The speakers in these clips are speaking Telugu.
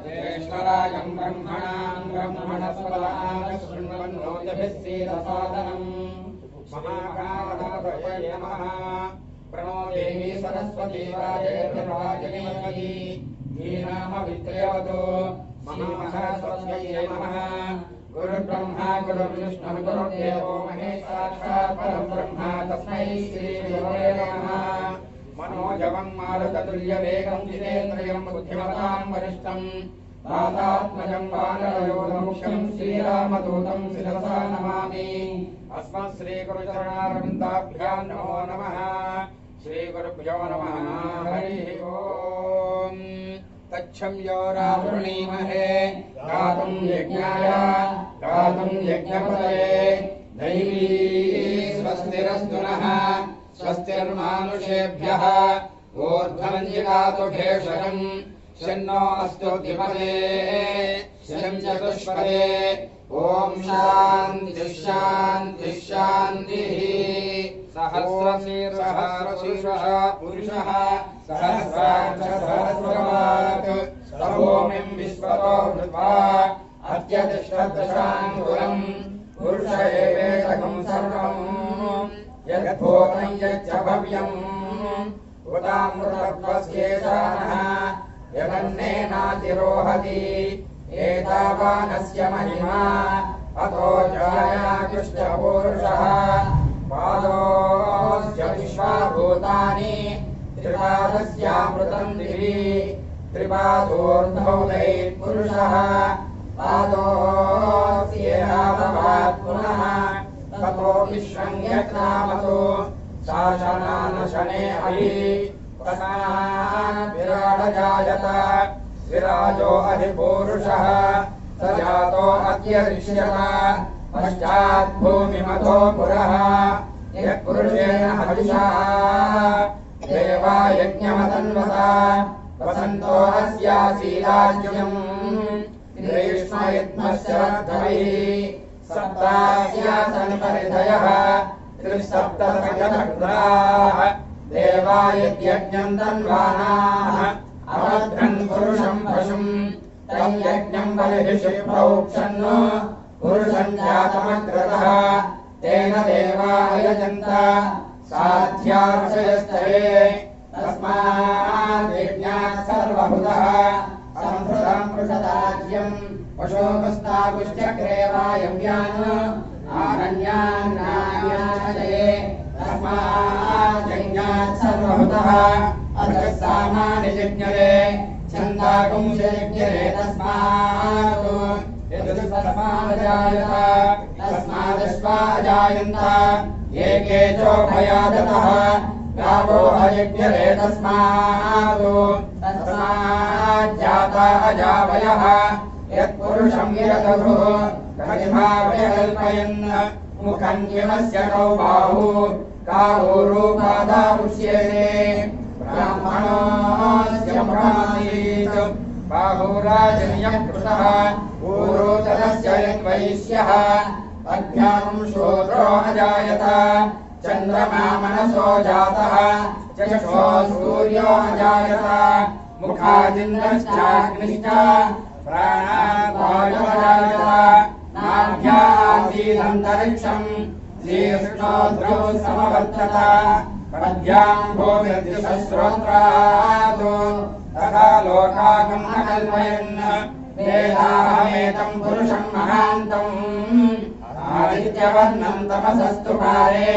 ज्येष्ठराजं ब्रह्मणां ब्रह्मणस्पदां शृण्वन्नोतिभिः सीदसादनम् महाकालनाथये नमः। प्रणो देवी सरस्वती वाजेर्वाजिनीमती धीनामवित्रयवतु महामहासरस्वत्यै नमः। गुरुर्ब्रह्मा गुरुर्विष्णुः गुरुर्देवो महेश्वरः साक्षात् परं ब्रह्म तस्मै श्रीगुरवे नमः। मनोजवं मारुततुल्यवेगं जितेन्द्रियं बुद्धिमतां वरिष्ठं वातात्मजं वानरयोगमुख्यं श्रीरामदूतं शिरसा नमामि। अस्मत् श्रीगुरुचरणारविन्दाभ्यां नमो नमः। श्रीगुरुभ्यो नमः। हरिः ओम्। तच्छम्यो रावृणीमहे गातुं यज्ञाय गातुं यज्ञपतये दैवी स्वस्तिरस्तु नः स्वस्तिर्मानुषेभ्यः ऊर्ध्वमञ्जिगातु भेषजम् शन्नो अस्तु द्विपदे शं चतुष्पदे ॐ शान्तिः शान्तिः शान्तिः। सहस्रशीर्षः पुरुषः सहस्राक्षसहस्रवाक् सभूमिं विश्वतो भृत्वा अत्यतिष्ठदशाङ्गुलम् पुरुष एवेदकं सर्वम् यद्भूतं यच्च भव्यम् उदामृतत्वस्येषानः यदन्नेनातिरोहति एतावानस्य महिमा अतो जायाकृष्टपूरुषः पादोऽस्य विश्वाभूतानि त्रिपादस्यामृतं दिवि त्रिपादोर्ध्वौ दैत्पुरुषः पादोऽस्येहाभवात् पुनः ततो विश्वं यज्ञामतो शासनानशने अभि तस्मात् विराडजायत विराजो अधिपूरुषः स जातो अत्यरिष्यत पश्चात् भूमिमतो पुरः यत्पुरुषेण हविषा देवा यज्ञमतन्वता वसन्तो अस्यासीराज्यम् ग्रीष्मयुग्मस्य रद्धैः सप्तास्यासन् परिधयः त्रिसप्तसहस्राः देवा यज्ञं तन्वानाः अवध्रन् पुरुषं पशुं तं यज्ञं बलिभिः प्रोक्षन् पुरुषं जातमग्रतः तेन देवा यजन्त साध्यार्षयस्तये तस्मात् यज्ञात् सर्वभूतः संहृतं पृषदाज्यं पशोपस्तापुश्चक्रे वायव्यान् आरण्यान्नायाचये तस्मात् यज्ञात् सर्वभूतः अर्घसामानि यज्ञरे छन्दाकुंशयज्ञरे तस्मात् यदुस्मादजायत तस्मादश्वाजायन्त एके चोभयादतः गावो अयज्ञरे तस्मात् जाता अजावयः यत्पुरुषं यदधुः कलिभावयकल्पयन् मुखं किमस्य कौ बाहु काहुरूपादापुष्येते ब्राह्मणोऽस्य मुखमासीत् बाहुराजन्यः कृतः ऊरोचरस्य यद्वैश्यः अभ्यां शूद्रो अजायत चन्द्रमा मनसो जातः चक्षो सूर्यो अजायत मुखादिन्द्रश्चाग्निश्च प्राणावायुरजायत नाभ्यासीदन्तरिक्षम् शीर्ष्णोऽद्रौ समवर्तत पद्भ्यां भूमिर्दिशश्रोत्रात् तथा लोकागं न कल्पयन् वेदाहमेतं पुरुषं महान्तम् आदित्यवर्णं तमसस्तु पारे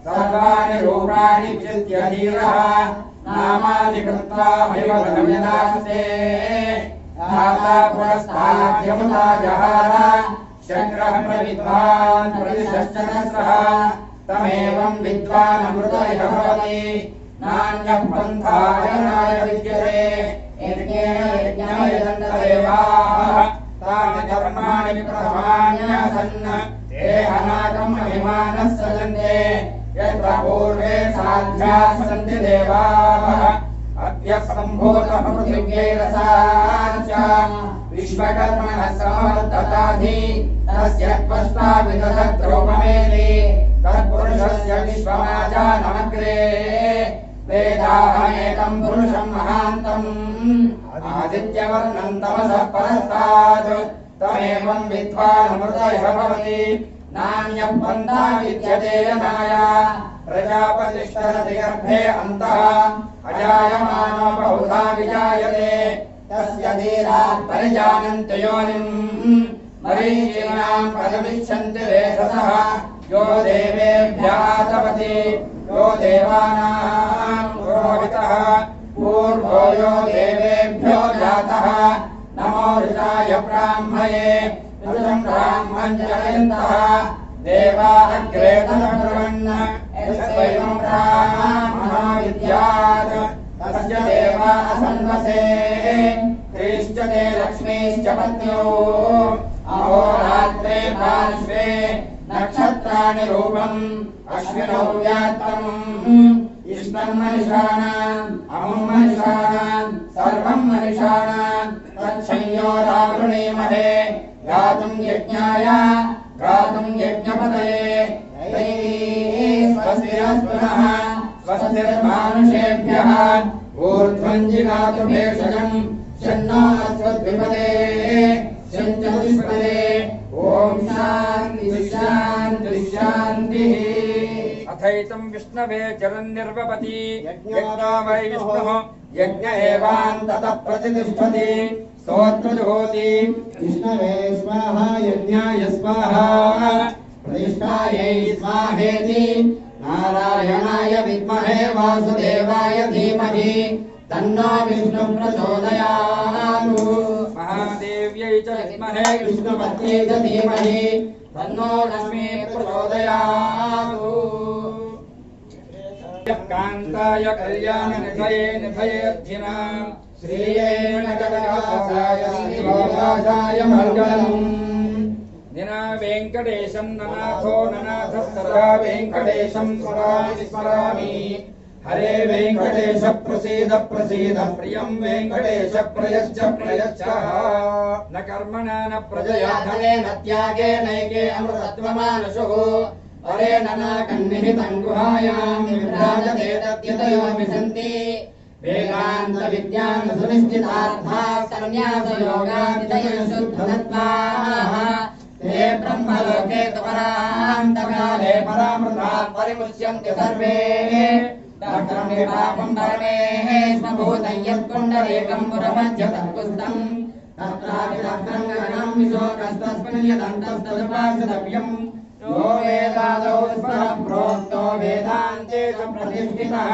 सर्वाणि रूपाणि विचित्य धीरः नामानि कृत्वा हरिवदनमिदास्ते धाता पुरस्ताद्यमुता जहार शक्रः प्रविद्वान् प्रतिशश्चनस्रः तमेवं विद्वान् अमृत इह भवति नान्यः पन्था अयनाय विद्यते यज्ञेन यज्ञं यजन्त देवाः तानि कर्माणि प्रथमान्यासन् ते अनागम् अभिमानः सजन्ते यत्र पूर्वे साध्याः सन्ति देवाः अद्य सम्भूतः पृथिव्यैरसाच्च विश्वकर्मणः समवर्तताधि तस्य त्वष्टा विदधद्रोपमेति तत्पुरुषस्य विश्वमाजानमग्रे वेदाहमेतं पुरुषं महान्तम् आदित्यवर्णं तमसः परस्तात् तमेवं विद्वानमृतयः भवति नान्यः पन्था विद्यते यनाय प्रजापतिष्ठरति गर्भे अन्तः अजायमानो बहुधा विजायते तस्य धीराः परिजानन्ति योनिम् मरीचीनां पदमिच्छन्ति वेधसः यो देवेभ्यः तपति यो देवानां पुरोहितः पूर्वो यो देवेभ्यो जातः नमो ऋषाय ब्राह्मये ऋषं ब्राह्मं जयन्तः देवा अग्रे तनकुर्वन् यस्वैवं ब्राह्मणो विद्यात् तस्य देवा असन्वसे स्त्रीश्च ते लक्ष्मीश्च पत्न्यो अहोरात्रे पार्श्वे नक्षत्राणि रूपम् अश्विनौ व्यात्तम् इष्टं मनिषाणाम् अमुं मनिषाणाम् सर्वं मनिषाणाम् तच्छंयोरावृणीमहे गातुं यज्ञाय गातुं यज्ञपतये स्वस्तिरस्तु नः स्वस्तिर्मानुषेभ्यः ऊर्ध्वं जिगातु भेषजम् शन्नो अस्मद्विपदे शञ्चतुष्पदे ॐ शान्ति शान्ति शान्तिः। अथैतं विष्णवे चरन्निर्वपति यज्ञो वै विष्णुः यज्ञ एवान्ततः प्रतिष्ठति स्तोत्रजुहोति विष्णवे स्वाहा यज्ञाय स्वाहा प्रतिष्ठायै स्वाहेति नारायणाय विद्महे वासुदेवाय धीमहि तन्नो विष्णु प्रचोदयात् महादेव्यै च विद्महे विष्णुपत्न्यै च धीमहि तन्नो लक्ष्मी प्रचोदयात् कान्ताय कल्याणनिधये निधयेऽर्थिनां श्रियेण जगदासाय श्रीनिवासाय मङ्गलम् निना वेङ्कटेशं ननाथो ननाथः सदा वेङ्कटेशं स्मरामि हरे वेङ्कटेश प्रसीद प्रसीद प्रियं वेङ्कटेश प्रयच्छ प्रयच्छ न कर्मणा न प्रजया धनेन त्यागेनैके अमृतत्वमानशुः परेण न कन्निहितं गुहायां विभ्राजते तद्यतयो विसन्ति वेदान्तविद्यां सुनिश्चितार्थाः सन्न्यासयोगादितयः शुद्धसत्त्वाः ते ब्रह्मलोके तपरान्तकाले परामृतात् परिमुच्यन्ते सर्वे दग्धं विपापं परमेश्वरभूतं यत्कुण्डलेकं पुरमध्यतत्पुस्तम् तत्रापि दग्धं गगनं विशोकस्तस्मिन् यदन्तस्तदुपासितव्यम् यो वेदादौ स्वः प्रोक्तो वेदान्ते च प्रतिष्ठितः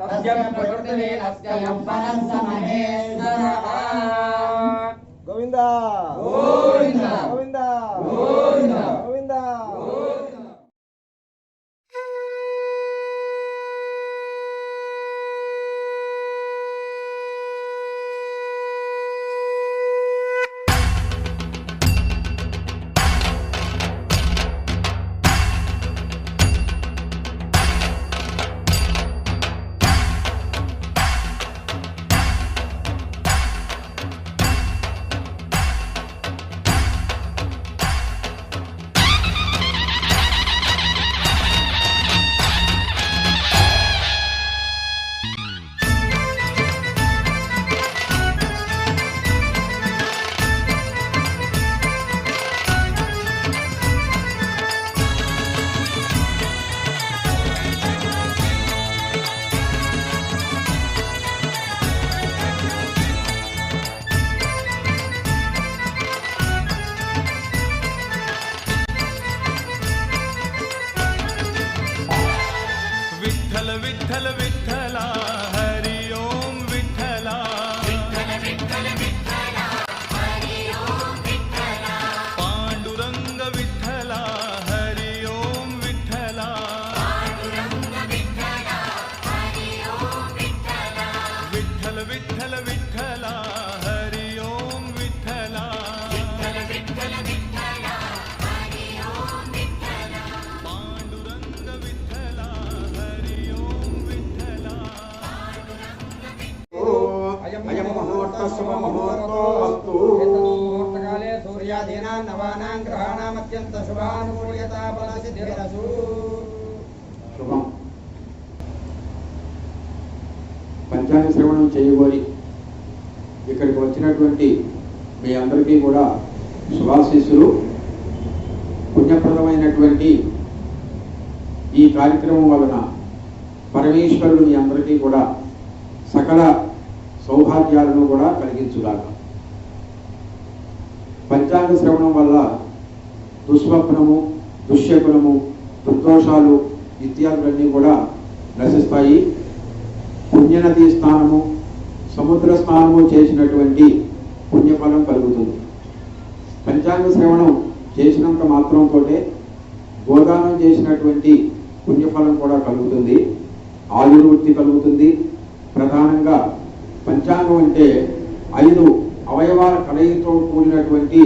तस्य प्रकृतिलीनस्य यः परः स महेश्वरः। गोविंदा गोविंदा गोविंदा गोविंदा गोविंदा। विठ्ठल विठ्ठला हरि ओम विठ्ठला विठ्ठल विठ्ठल विठ्ठला हरि ओम विठ्ठला पांडुरंग विठ्ठला हरि ओम विठ्ठला पांडुरंग विठ्ठला हरि ओम विठ्ठला विठ्ठल विठ्ठल विठ्ठला हरि ओम विठ्ठला विठ्ठल विठ्ठल विठ्ठला हरि ओम विठ्ठला पांडुरंग विठ्ठला हरि ओम विठ्ठला अयं मुहूर्तः शुभमुहूर्तोऽस्तु। एतन्मुहूर्तकाले सूर्यादीनां नवानां ग्रहाणाम् अत्यन्तशुभानुकूल्यता फलसिद्धिरस्तु। శుభం. పంచాంగ శ్రవణం చేయబోయి ఇక్కడికి వచ్చిన వచ్చినటువంటి మీ అందరికీ కూడా శుభాశీస్సులు. పుణ్యప్రదమైనటువంటి ఈ కార్యక్రమం వలన పరమేశ్వరుడు మీ అందరికీ కూడా సకల సౌభాగ్యాలను కూడా కలిగించుగాక. పంచాంగ శ్రవణం వల్ల దుస్వప్నము, దుశ్శకునము, దుర్దోషాలు ఇత్యాదులన్నీ కూడా నశిస్తాయి. పుణ్యనది స్నానము, సముద్ర స్నానము చేసినటువంటి పుణ్యఫలం కలుగుతుంది. పంచాంగ శ్రవణం చేసినంత మాత్రంతో గోదానం చేసినటువంటి పుణ్యఫలం కూడా కలుగుతుంది. ఆయుర్వృత్తి కలుగుతుంది. ప్రధానంగా పంచాంగం అంటే 5 అవయవాల కలయికతో కూడినటువంటి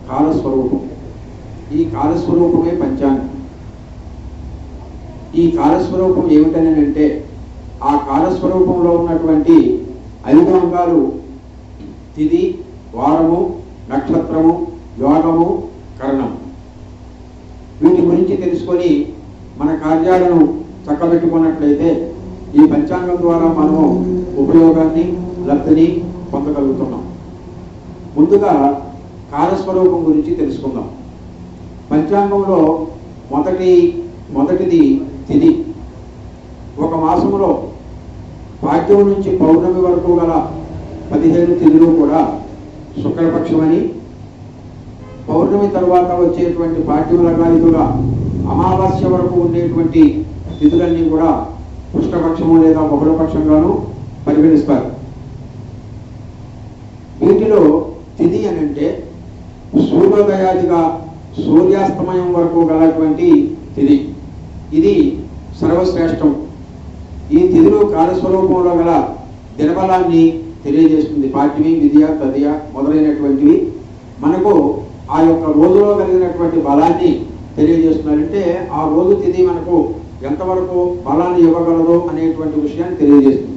కాలస్వరూపం. ఈ కాలస్వరూపమే పంచాంగం. ఈ కాలస్వరూపం ఏమిటని అంటే ఆ కాలస్వరూపంలో ఉన్నటువంటి 5 అంగాలు తిథి, వారము, నక్షత్రము, యోగము, కరణం. వీటి గురించి తెలుసుకొని మన కార్యాలను చక్కబెట్టుకున్నట్లయితే ఈ పంచాంగం ద్వారా మనము ఉపయోగాన్ని, లబ్ధిని పొందగలుగుతున్నాం. ముందుగా కాలస్వరూపం గురించి తెలుసుకుందాం. పంచాంగంలో మొదటిది తిథి. ఒక మాసంలో పాడ్యం నుంచి పౌర్ణమి వరకు గల 15 తిథులు కూడా శుక్లపక్షమని, పౌర్ణమి తరువాత వచ్చేటువంటి పాడ్యముల గాలిగా అమావాస్య వరకు ఉండేటువంటి తిథులన్నీ కూడా కృష్ణపక్షము లేదా బహుళపక్షంగాను పరిగణిస్తారు. వీటిలో తిథి అని అంటే సూర్యోదయాదిగా సూర్యాస్తమయం వరకు గలటువంటి తిథి. ఇది సర్వశ్రేష్టం. ఈ తిథులు కాలస్వరూపంలో గల దినబలాన్ని తెలియజేస్తుంది. పాఠ్యమి, విద్య, తదియ మొదలైనటువంటివి మనకు ఆ యొక్క రోజులో కలిగినటువంటి బలాన్ని తెలియజేస్తున్నారంటే ఆ రోజు తిథి మనకు ఎంతవరకు బలాన్ని ఇవ్వగలదో అనేటువంటి విషయాన్ని తెలియజేస్తుంది.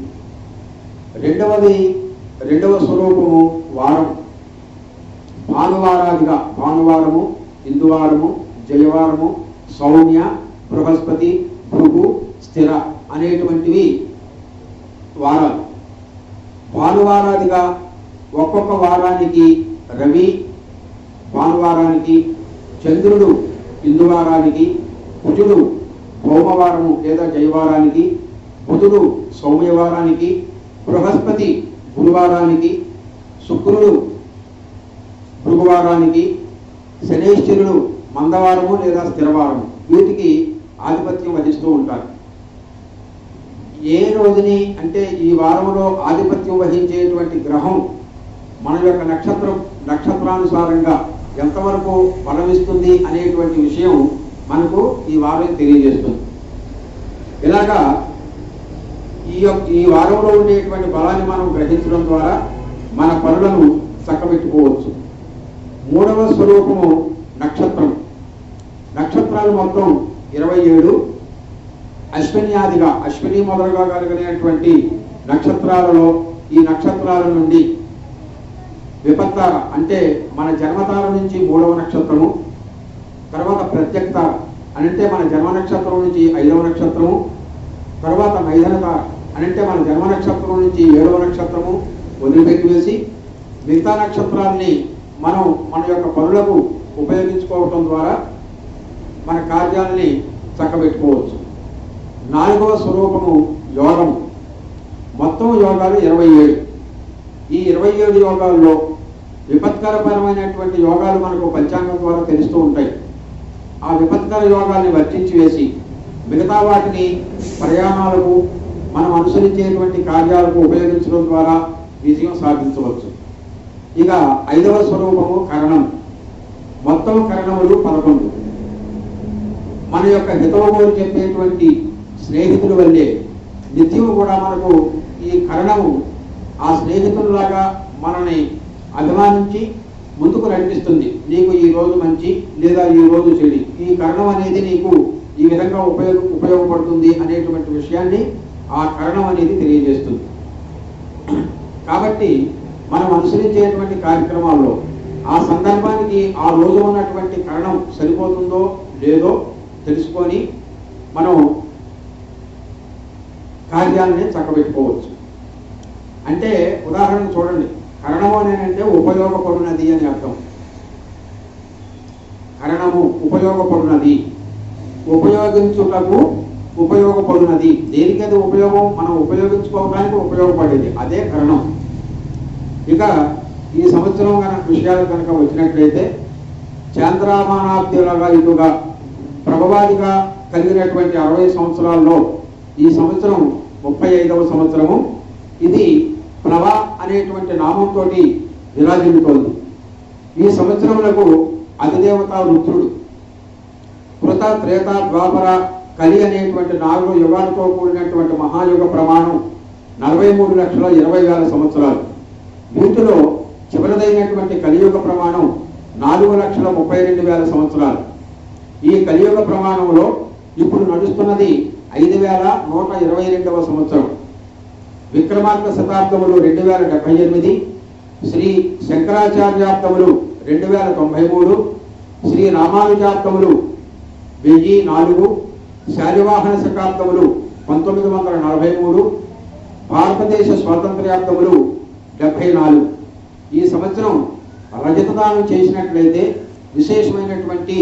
రెండవ స్వరూపము వారం. భానువారాదిగా భానువారము, ఇందువారము, జయవారము, సౌమ్య, బృహస్పతి, భృగు, స్థిర అనేటువంటివి వారాలు. భానువారాదిగా ఒక్కొక్క వారానికి రవి భానువారానికి, చంద్రుడు ఇందువారానికి, కుజుడు భౌమవారము లేదా జయవారానికి, బుధుడు సౌమ్యవారానికి, బృహస్పతి గురువారానికి, శుక్రుడు భృగువారానికి, శనైశ్చరుడు మందవారము లేదా స్థిరవారము వీటికి ఆధిపత్యం వహిస్తూ ఉంటారు. ఏ రోజుని అంటే ఈ వారంలో ఆధిపత్యం వహించేటువంటి గ్రహం మన యొక్క నక్షత్రానుసారంగా ఎంతవరకు బలమిస్తుంది అనేటువంటి విషయం మనకు ఈ వారం తెలియజేస్తుంది. ఇలాగా ఈ వారంలో ఉండేటువంటి బలాన్ని మనం గ్రహించడం ద్వారా మన పనులను చక్కబెట్టుకోవచ్చు. మూడవ స్వరూపము నక్షత్రం. నక్షత్రాలు మొత్తం 27. అశ్విన్యాదిగా అశ్విని మొదలుగా కలిగినటువంటి నక్షత్రాలలో ఈ నక్షత్రాల నుండి విపత్తార అంటే మన జన్మతార నుంచి 3వ నక్షత్రము, తర్వాత ప్రత్యక్తార అనంటే మన జన్మ నక్షత్రం నుంచి 5వ నక్షత్రము, తర్వాత మైథనతార అనంటే మన జన్మ నక్షత్రం నుంచి 7వ నక్షత్రము వదిలిపెట్టి వేసి మిగతా నక్షత్రాలని మనం మన యొక్క పనులకు ఉపయోగించుకోవటం ద్వారా మన కార్యాలని చక్కబెట్టుకోవచ్చు. 4వ స్వరూపము యోగము. మొత్తం యోగాలు 27. ఈ 27 యోగాల్లో విపత్కరపరమైనటువంటి యోగాలు మనకు పంచాంగం ద్వారా తెలుస్తూ ఉంటాయి. ఆ విపత్కర యోగాల్ని వర్తించి వేసి మిగతా వాటిని ప్రయాణాలకు మనం అనుసరించేటువంటి కార్యాలకు ఉపయోగించడం ద్వారా విజయం సాధించవచ్చు. ఇక 5వ స్వరూపము కరణం. మొత్తం కరణములు 11. మన యొక్క హితవు చెప్పేటువంటి స్నేహితుల వల్లే నిత్యము కూడా మనకు ఈ కరణము ఆ స్నేహితుల్లాగా మనని అభిమానించి ముందుకు నడిపిస్తుంది. నీకు ఈ రోజు మంచి లేదా ఈ రోజు చెడు, ఈ కరణం అనేది నీకు ఈ విధంగా ఉపయోగపడుతుంది అనేటువంటి విషయాన్ని ఆ కరణం అనేది తెలియజేస్తుంది. కాబట్టి మనం అనుసరించేటువంటి కార్యక్రమాల్లో ఆ సందర్భానికి ఆ రోజు ఉన్నటువంటి కరణం సరిపోతుందో లేదో తెలుసుకొని మనం కార్యాలని చక్కబెట్టుకోవచ్చు. అంటే ఉదాహరణకు చూడండి, కరణము అంటే ఉపయోగపడినది అని అర్థం. కరణము ఉపయోగపడినది, ఉపయోగించుటకు ఉపయోగపడినది. దేనికది ఉపయోగం? మనం ఉపయోగించుకోవడానికి ఉపయోగపడేది, అదే కరణం. ఇక ఈ సంవత్సరం విషయాలు కనుక వచ్చినట్లయితే చాంద్రమానాబ్దులుగా ఇటుగా ప్రభవాదిగా కలిగినటువంటి 60 సంవత్సరాల్లో ఈ సంవత్సరం 35వ సంవత్సరము. ఇది ప్లవ అనేటువంటి నామంతో విరాజిల్లుతోంది. ఈ సంవత్సరములకు అధిదేవత రుద్రుడు. కృత, త్రేత, ద్వాపర, కలి అనేటువంటి 4 యుగాలతో కూడినటువంటి మహాయుగ ప్రమాణం 43,20,000 సంవత్సరాలు. వీటిలో చివరిదైనటువంటి కలియుగ ప్రమాణం 4,32,000 సంవత్సరాలు. ఈ కలియుగ ప్రమాణంలో ఇప్పుడు నడుస్తున్నది 5,122వ సంవత్సరం. విక్రమార్క శతాబ్దములు 2078, శ్రీ శంకరాచార్యాబ్దములు 2093, శ్రీ రామానుజాబ్దములు 1004, శాలివాహన శకాబ్దములు 1943, భారతదేశ స్వాతంత్ర్యాబ్దములు 74. ఈ సంవత్సరం రజతదానం చేసినట్లయితే విశేషమైనటువంటి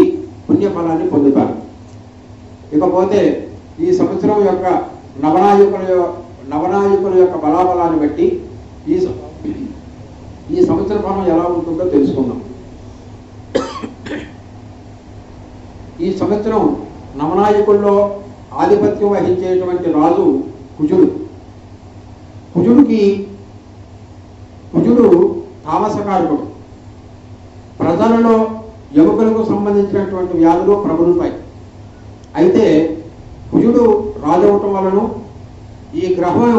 పుణ్యఫలాన్ని పొందుతారు. ఇకపోతే ఈ సంవత్సరం యొక్క నవనాయకుల యొక్క బలాబలాన్ని బట్టి ఈ సంవత్సర ఫలం ఎలా ఉంటుందో తెలుసుకుందాం. ఈ సంవత్సరం నవనాయకుల్లో ఆధిపత్యం వహించేటువంటి రాజు కుజుడు. కుజుడు తామసకారకుడు. ప్రజలలో ఎముకలకు సంబంధించినటువంటి వ్యాధులు ప్రబలుతాయి. అయితే కుజుడు రాజవటం వలన, ఈ గ్రహం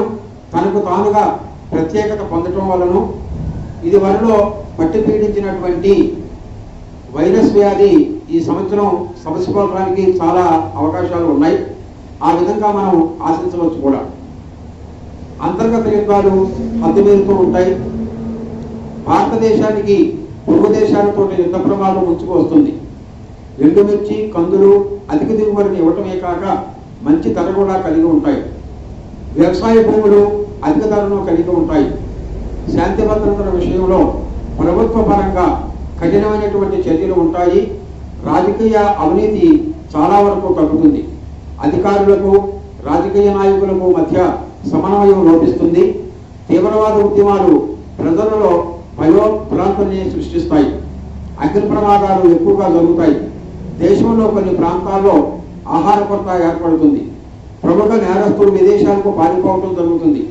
తనకు తానుగా ప్రత్యేకత పొందటం వలన ఇది వరలో పట్టి పీడించినటువంటి వైరస్ వ్యాధి ఈ సంవత్సరం సమసిపోవడానికి చాలా అవకాశాలు ఉన్నాయి. ఆ విధంగా మనం ఆశించవచ్చు కూడా. అంతర్గత యుద్ధాలు హద్దుమీరుతూ ఉంటాయి. భారతదేశానికి పొరుగు దేశాలతో యుద్ధ ప్రమాదం ముంచుకు వస్తుంది. ఎండుమిర్చి, కందులు అధిక దిగుబడిని ఇవ్వటమే కాక మంచి ధర కూడా కలిగి ఉంటాయి. వ్యవసాయ భూములు అధిక ధరను కలిగి ఉంటాయి. శాంతి భద్రతల విషయంలో ప్రభుత్వ పరంగా కఠినమైనటువంటి చర్యలు ఉంటాయి. రాజకీయ అవినీతి చాలా వరకు తగ్గుతుంది. అధికారులకు, రాజకీయ నాయకులకు మధ్య సమన్వయం లోపిస్తుంది. తీవ్రవాద ఉద్యమాలు ప్రజలలో భయోభ్రాంతిని సృష్టిస్తాయి. అగ్ని ప్రమాదాలు ఎక్కువగా జరుగుతాయి. దేశంలో కొన్ని ప్రాంతాల్లో ఆహార కొరత ఏర్పడుతుంది. ప్రముఖ నేరస్తులు విదేశాలకు పారిపోవడం జరుగుతుంది.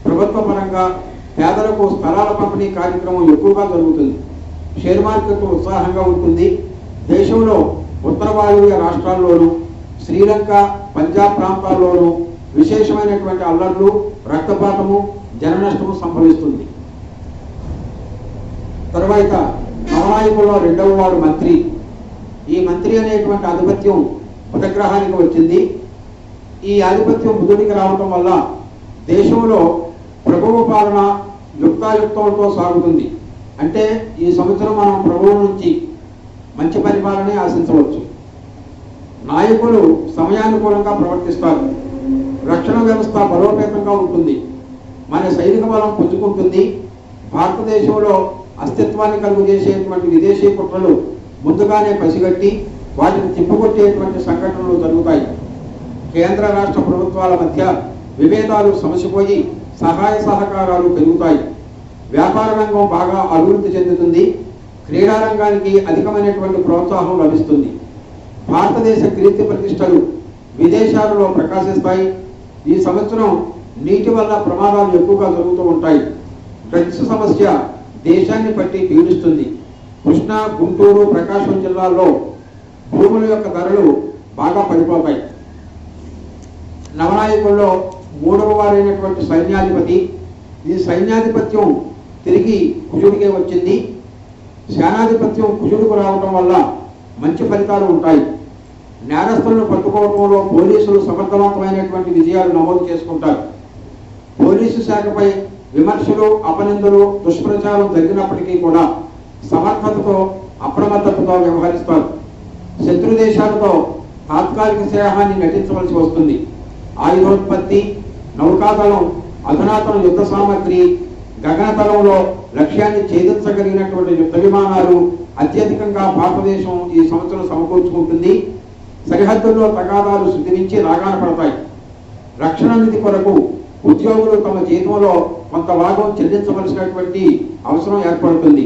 ప్రభుత్వ పరంగా పేదలకు స్థలాల పంపిణీ కార్యక్రమం ఎక్కువగా జరుగుతుంది. షేర్ మార్కెట్ ఉత్సాహంగా ఉంటుంది. దేశంలో ఉత్తర వాయువ్య రాష్ట్రాల్లోనూ, శ్రీలంక, పంజాబ్ ప్రాంతాల్లోనూ విశేషమైనటువంటి అల్లర్లు, రక్తపాతము, జన నష్టము సంభవిస్తుంది. తరువాత నవనాయకుల్లో 2వ వాడు మంత్రి. ఈ మంత్రి అనేటువంటి ఆధిపత్యం బుధగ్రహానికి వచ్చింది. ఈ ఆధిపత్యం బుధుడికి రావటం వల్ల దేశంలో ప్రభువు పాలన యుక్తాయుక్తంతో సాగుతుంది. అంటే ఈ సంవత్సరం మనం ప్రభువు నుంచి మంచి పరిపాలనే ఆశించవచ్చు. నాయకులు సమయానుకూలంగా ప్రవర్తిస్తారు. రక్షణ వ్యవస్థ బలోపేతంగా ఉంటుంది. మన సైనిక బలం పుంజుకుంటుంది. భారతదేశంలో అస్తిత్వాన్ని కలుగజేసేటువంటి విదేశీ కుట్రలు ముందుగానే పసిగట్టి వాటిని తిప్పుకొట్టేటువంటి సంఘటనలు జరుగుతాయి. కేంద్ర రాష్ట్ర ప్రభుత్వాల మధ్య విభేదాలు సమసిపోయి సహాయ సహకారాలు పెరుగుతాయి. వ్యాపార రంగం బాగా అభివృద్ధి చెందుతుంది. క్రీడా రంగానికి అధికమైనటువంటి ప్రోత్సాహం లభిస్తుంది. భారతదేశ కీర్తి ప్రతిష్టలు విదేశాలలో ప్రకాశిస్తాయి. ఈ సంవత్సరం నీటి వల్ల ప్రమాదాలు ఎక్కువగా జరుగుతూ ఉంటాయి. డ్రగ్స్ సమస్య దేశాన్ని పట్టి పీడిస్తుంది. కృష్ణా, గుంటూరు, ప్రకాశం జిల్లాల్లో భూముల యొక్క ధరలు బాగా పడిపోతాయి. నవనాయకుల్లో 3వ వారైనటువంటి సైన్యాధిపతి. ఈ సైన్యాధిపత్యం తిరిగి కుజుడికే వచ్చింది. సేనాధిపత్యం కుజుడికి రావటం వల్ల మంచి ఫలితాలు ఉంటాయి. నేరస్తులను పట్టుకోవడంలో పోలీసులు సమర్థవంతమైనటువంటి విజయాలు నమోదు చేసుకుంటారు. పోలీసు శాఖపై విమర్శలు, అపనిందలు, దుష్ప్రచారం జరిగినప్పటికీ కూడా సమర్థతతో, అప్రమత్తతతో వ్యవహరిస్తారు. శత్రు దేశాలతో తాత్కాలిక స్నేహాన్ని నటించవలసి వస్తుంది. ఆయుధోత్పత్తి, నౌకాదళం, అధునాతన యుద్ధ సామగ్రి, గగనతలంలో లక్ష్యాన్ని ఛేదించగలిగినటువంటి యుద్ధ విమానాలు అత్యధికంగా భారతదేశం ఈ సంవత్సరం సమకూర్చుకుంటుంది. సరిహద్దుల్లో తగాదాలు శుద్ధించి రాగాన పడతాయి. రక్షణ నిధి కొరకు ఉద్యోగులు తమ జీతంలో కొంత భాగం చెల్లించవలసినటువంటి అవసరం ఏర్పడుతుంది.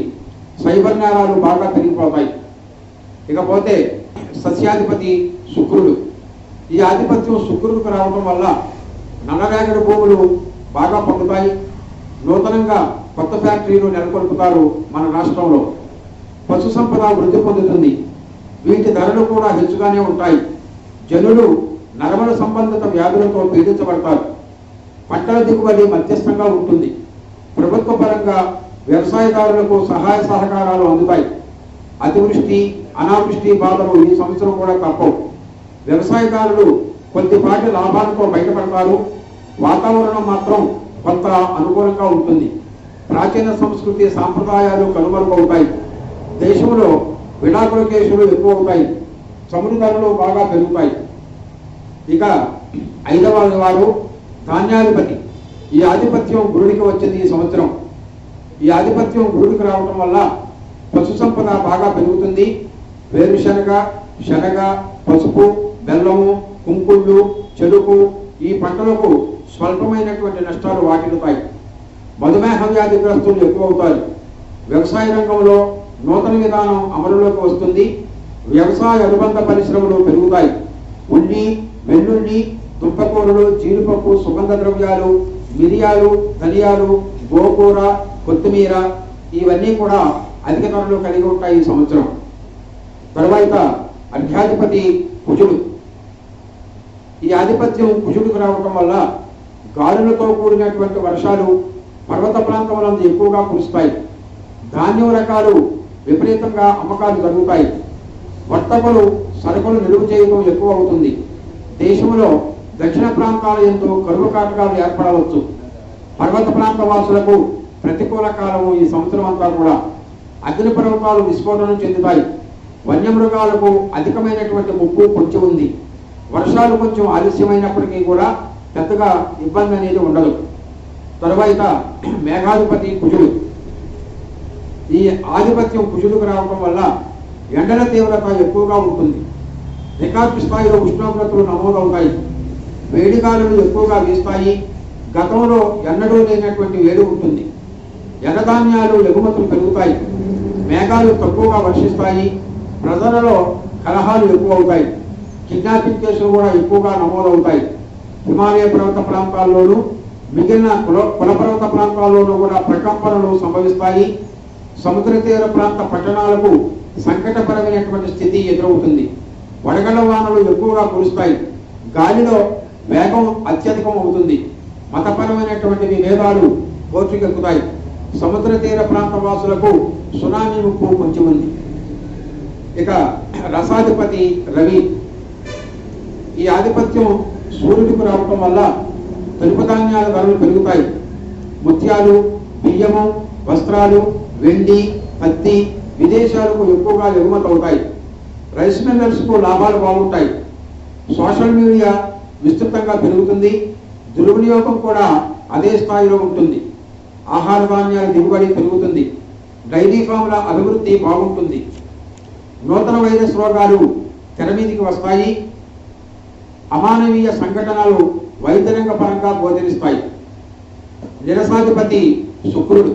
సైబర్ నేరాలు బాగా పెరిగిపోతాయి. ఇకపోతే సస్యాధిపతి శుక్రుడు. ఈ ఆధిపత్యం శుక్రుడికి రావడం వల్ల నల్లరేగడి భూములు బాగా పండుతాయి. నూతనంగా కొత్త ఫ్యాక్టరీలు నెలకొల్పుతారు మన రాష్ట్రంలో. పశు సంపద వృద్ధి పొందుతుంది. వీటి ధరలు కూడా హెచ్చుగానే ఉంటాయి. జనులు నరమల సంబంధిత వ్యాధులతో పీడించబడతారు. పంటల దిగుబడి మధ్యస్థంగా ఉంటుంది. ప్రభుత్వ పరంగా వ్యవసాయదారులకు సహాయ సహకారాలు అందుతాయి. అతివృష్టి అనావృష్టి బాధలు ఈ సంవత్సరం కూడా తప్పవు. వ్యవసాయదారులు కొద్దిపాటి లాభాలతో బయటపడతారు. వాతావరణం మాత్రం కొంత అనుకూలంగా ఉంటుంది. ప్రాచీన సంస్కృతి సాంప్రదాయాలు కనుమరుగవుతాయి. దేశంలో విడాకుల కేసులు ఎక్కువ అవుతాయి. చమురు ధరలు బాగా పెరుగుతాయి. ఇక 5వ వారు ధాన్యాధిపతి. ఈ ఆధిపత్యం గురుడికి వచ్చింది ఈ సంవత్సరం. ఈ ఆధిపత్యం గురుడికి రావడం వల్ల పశు సంపద బాగా పెరుగుతుంది. వేరుశనగ, శనగ, పసుపు, బెల్లము, కుంకుళ్ళు, చెరుకు ఈ పంటలకు స్వల్పమైనటువంటి నష్టాలు వాటిల్లుతాయి. మధుమేహ వ్యాధిగ్రస్తులు ఎక్కువ అవుతారు. వ్యవసాయ రంగంలో నూతన విధానం అమలులోకి వస్తుంది. వ్యవసాయ అనుబంధ పరిశ్రమలు పెరుగుతాయి. ఉల్లి, వెల్లుల్లి, దుంపకూరలు, జీడిపప్పు, సుగంధ ద్రవ్యాలు, మిరియాలు, ధనియాలు, గోకూర, కొత్తిమీర ఇవన్నీ కూడా అధిక ధరలు కలిగి ఉంటాయి ఈ సంవత్సరం. తర్వాత అర్ఘ్యాధిపతి కుజుడు. ఈ ఆధిపత్యం కుజుడికి రావటం వల్ల గాలులతో కూడినటువంటి వర్షాలు పర్వత ప్రాంతములందు ఎక్కువగా కురుస్తాయి. ధాన్యం రకాలు విపరీతంగా అమ్మకాలు జరుగుతాయి. వర్తకులు సరుకులు నిలువ చేయడం ఎక్కువ అవుతుంది. దేశంలో దక్షిణ ప్రాంతాల యందు కరువు కాటకాలు ఏర్పడవచ్చు. పర్వత ప్రాంత వాసులకు ప్రతికూల కాలము ఈ సంవత్సరం అంతా కూడా. అగ్ని పర్వతాలు విస్ఫోటనం చెందుతాయి. వన్యమృగాలకు అధికమైనటువంటి ముప్పు పొంచి ఉంది. వర్షాలు కొంచెం ఆలస్యమైనప్పటికీ కూడా పెద్దగా ఇబ్బంది అనేది ఉండదు. తరువాత మేఘాధిపతి కుజుడు. ఈ ఆధిపత్యం కుజుడుకు రావడం వల్ల ఎండల తీవ్రత ఎక్కువగా ఉంటుంది. రికార్డు స్థాయిలో ఉష్ణోగ్రతలు నమోదవుతాయి. వేడిగాలులు ఎక్కువగా వీస్తాయి. గతంలో ఎన్నడూ లేనటువంటి వేడి ఉంటుంది. ఎర్రధాన్యాలు ఎగుమతులు పెరుగుతాయి. మేఘాలు తక్కువగా వర్షిస్తాయి. ప్రజలలో కలహాలు ఎక్కువ అవుతాయి. కిడ్నాపింగ్ కేసులు కూడా ఎక్కువగా నమోదవుతాయి. హిమాలయ పర్వత ప్రాంతాల్లోనూ మిగిలిన కులపర్వత ప్రాంతాల్లోనూ కూడా ప్రకంపనలు సంభవిస్తాయి. సముద్ర తీర ప్రాంత పట్టణాలకు సంకటపరమైనటువంటి స్థితి ఎదురవుతుంది. వడగళ్ల వానలు ఎక్కువగా కురుస్తాయి. గాలిలో వేగం అత్యధికం అవుతుంది. మతపరమైనటువంటి విభేదాలు కోర్టుకెక్కుతాయి. సముద్ర తీర ప్రాంత వాసులకు సునామీ ముప్పు పొంచి ఉంది. ఇక రసాధిపతి రవి. ఈ ఆధిపత్యం సూర్యుడికి రావటం వల్ల తెలుపు ధాన్యాల ధరలు పెరుగుతాయి. ముత్యాలు, బియ్యము, వస్త్రాలు, వెండి, పత్తి విదేశాలకు ఎక్కువగా ఎగుమతి అవుతాయి. రైస్ మిల్లర్స్కు లాభాలు బాగుంటాయి. సోషల్ మీడియా విస్తృతంగా పెరుగుతుంది. దుర్వినియోగం కూడా అదే స్థాయిలో ఉంటుంది. ఆహార ధాన్యాల దిగుబడి పెరుగుతుంది. డైరీ ఫామ్ల అభివృద్ధి బాగుంటుంది. నూతన వైరస్ రోగాలు తెరమీదికి వస్తాయి. అమానవీయ సంఘటనలు వైద్యరంగ పరంగా గోచరిస్తాయి. నిరసాధిపతి శుక్రుడు.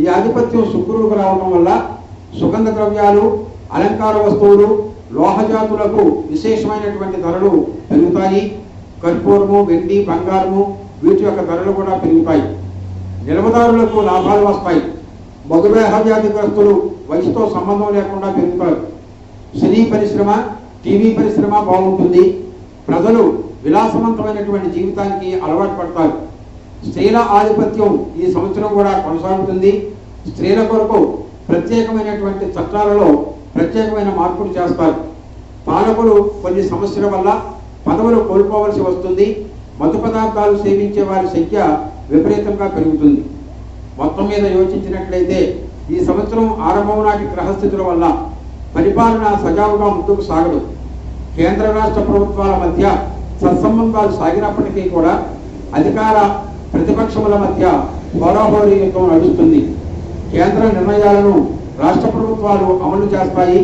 ఈ ఆధిపత్యం శుక్రుడికి రావడం వల్ల సుగంధ ద్రవ్యాలు, అలంకార వస్తువులు, లోహజాతులకు విశేషమైనటువంటి ధరలు పెరుగుతాయి. కర్పూరము, వెండి, బంగారము వీటి యొక్క ధరలు కూడా పెరుగుతాయి. నిలవదారులకు లాభాలు వస్తాయి. మధుమేహ వ్యాధిగ్రస్తులు వయసుతో సంబంధం లేకుండా పెరుగుతారు. సినీ పరిశ్రమ, టీవీ పరిశ్రమ బాగుంటుంది. ప్రజలు విలాసవంతమైనటువంటి జీవితానికి అలవాటు పడతారు. స్త్రీల ఆధిపత్యం ఈ సంవత్సరం కూడా కొనసాగుతుంది. స్త్రీల కొరకు ప్రత్యేకమైనటువంటి చట్టాలలో ప్రత్యేకమైన మార్పులు చేస్తారు. పాలకులు కొన్ని సమస్యల వల్ల పదవులు కోల్పోవలసి వస్తుంది. మత్తు పదార్థాలు సేవించే వారి సంఖ్య విపరీతంగా పెరుగుతుంది. మొత్తం మీద యోచించినట్లయితే ఈ సంవత్సరం ఆరంభం నాటి గ్రహస్థితుల వల్ల పరిపాలన సజావుగా ముందుకు సాగదు. కేంద్ర రాష్ట్ర ప్రభుత్వాల మధ్య సత్సంబంధాలు సాగినప్పటికీ కూడా అధికార ప్రతిపక్షముల మధ్య హోరాహోరీ యుద్ధం నడుస్తుంది. కేంద్ర నిర్ణయాలను రాష్ట్ర ప్రభుత్వాలు అమలు చేస్తాయి.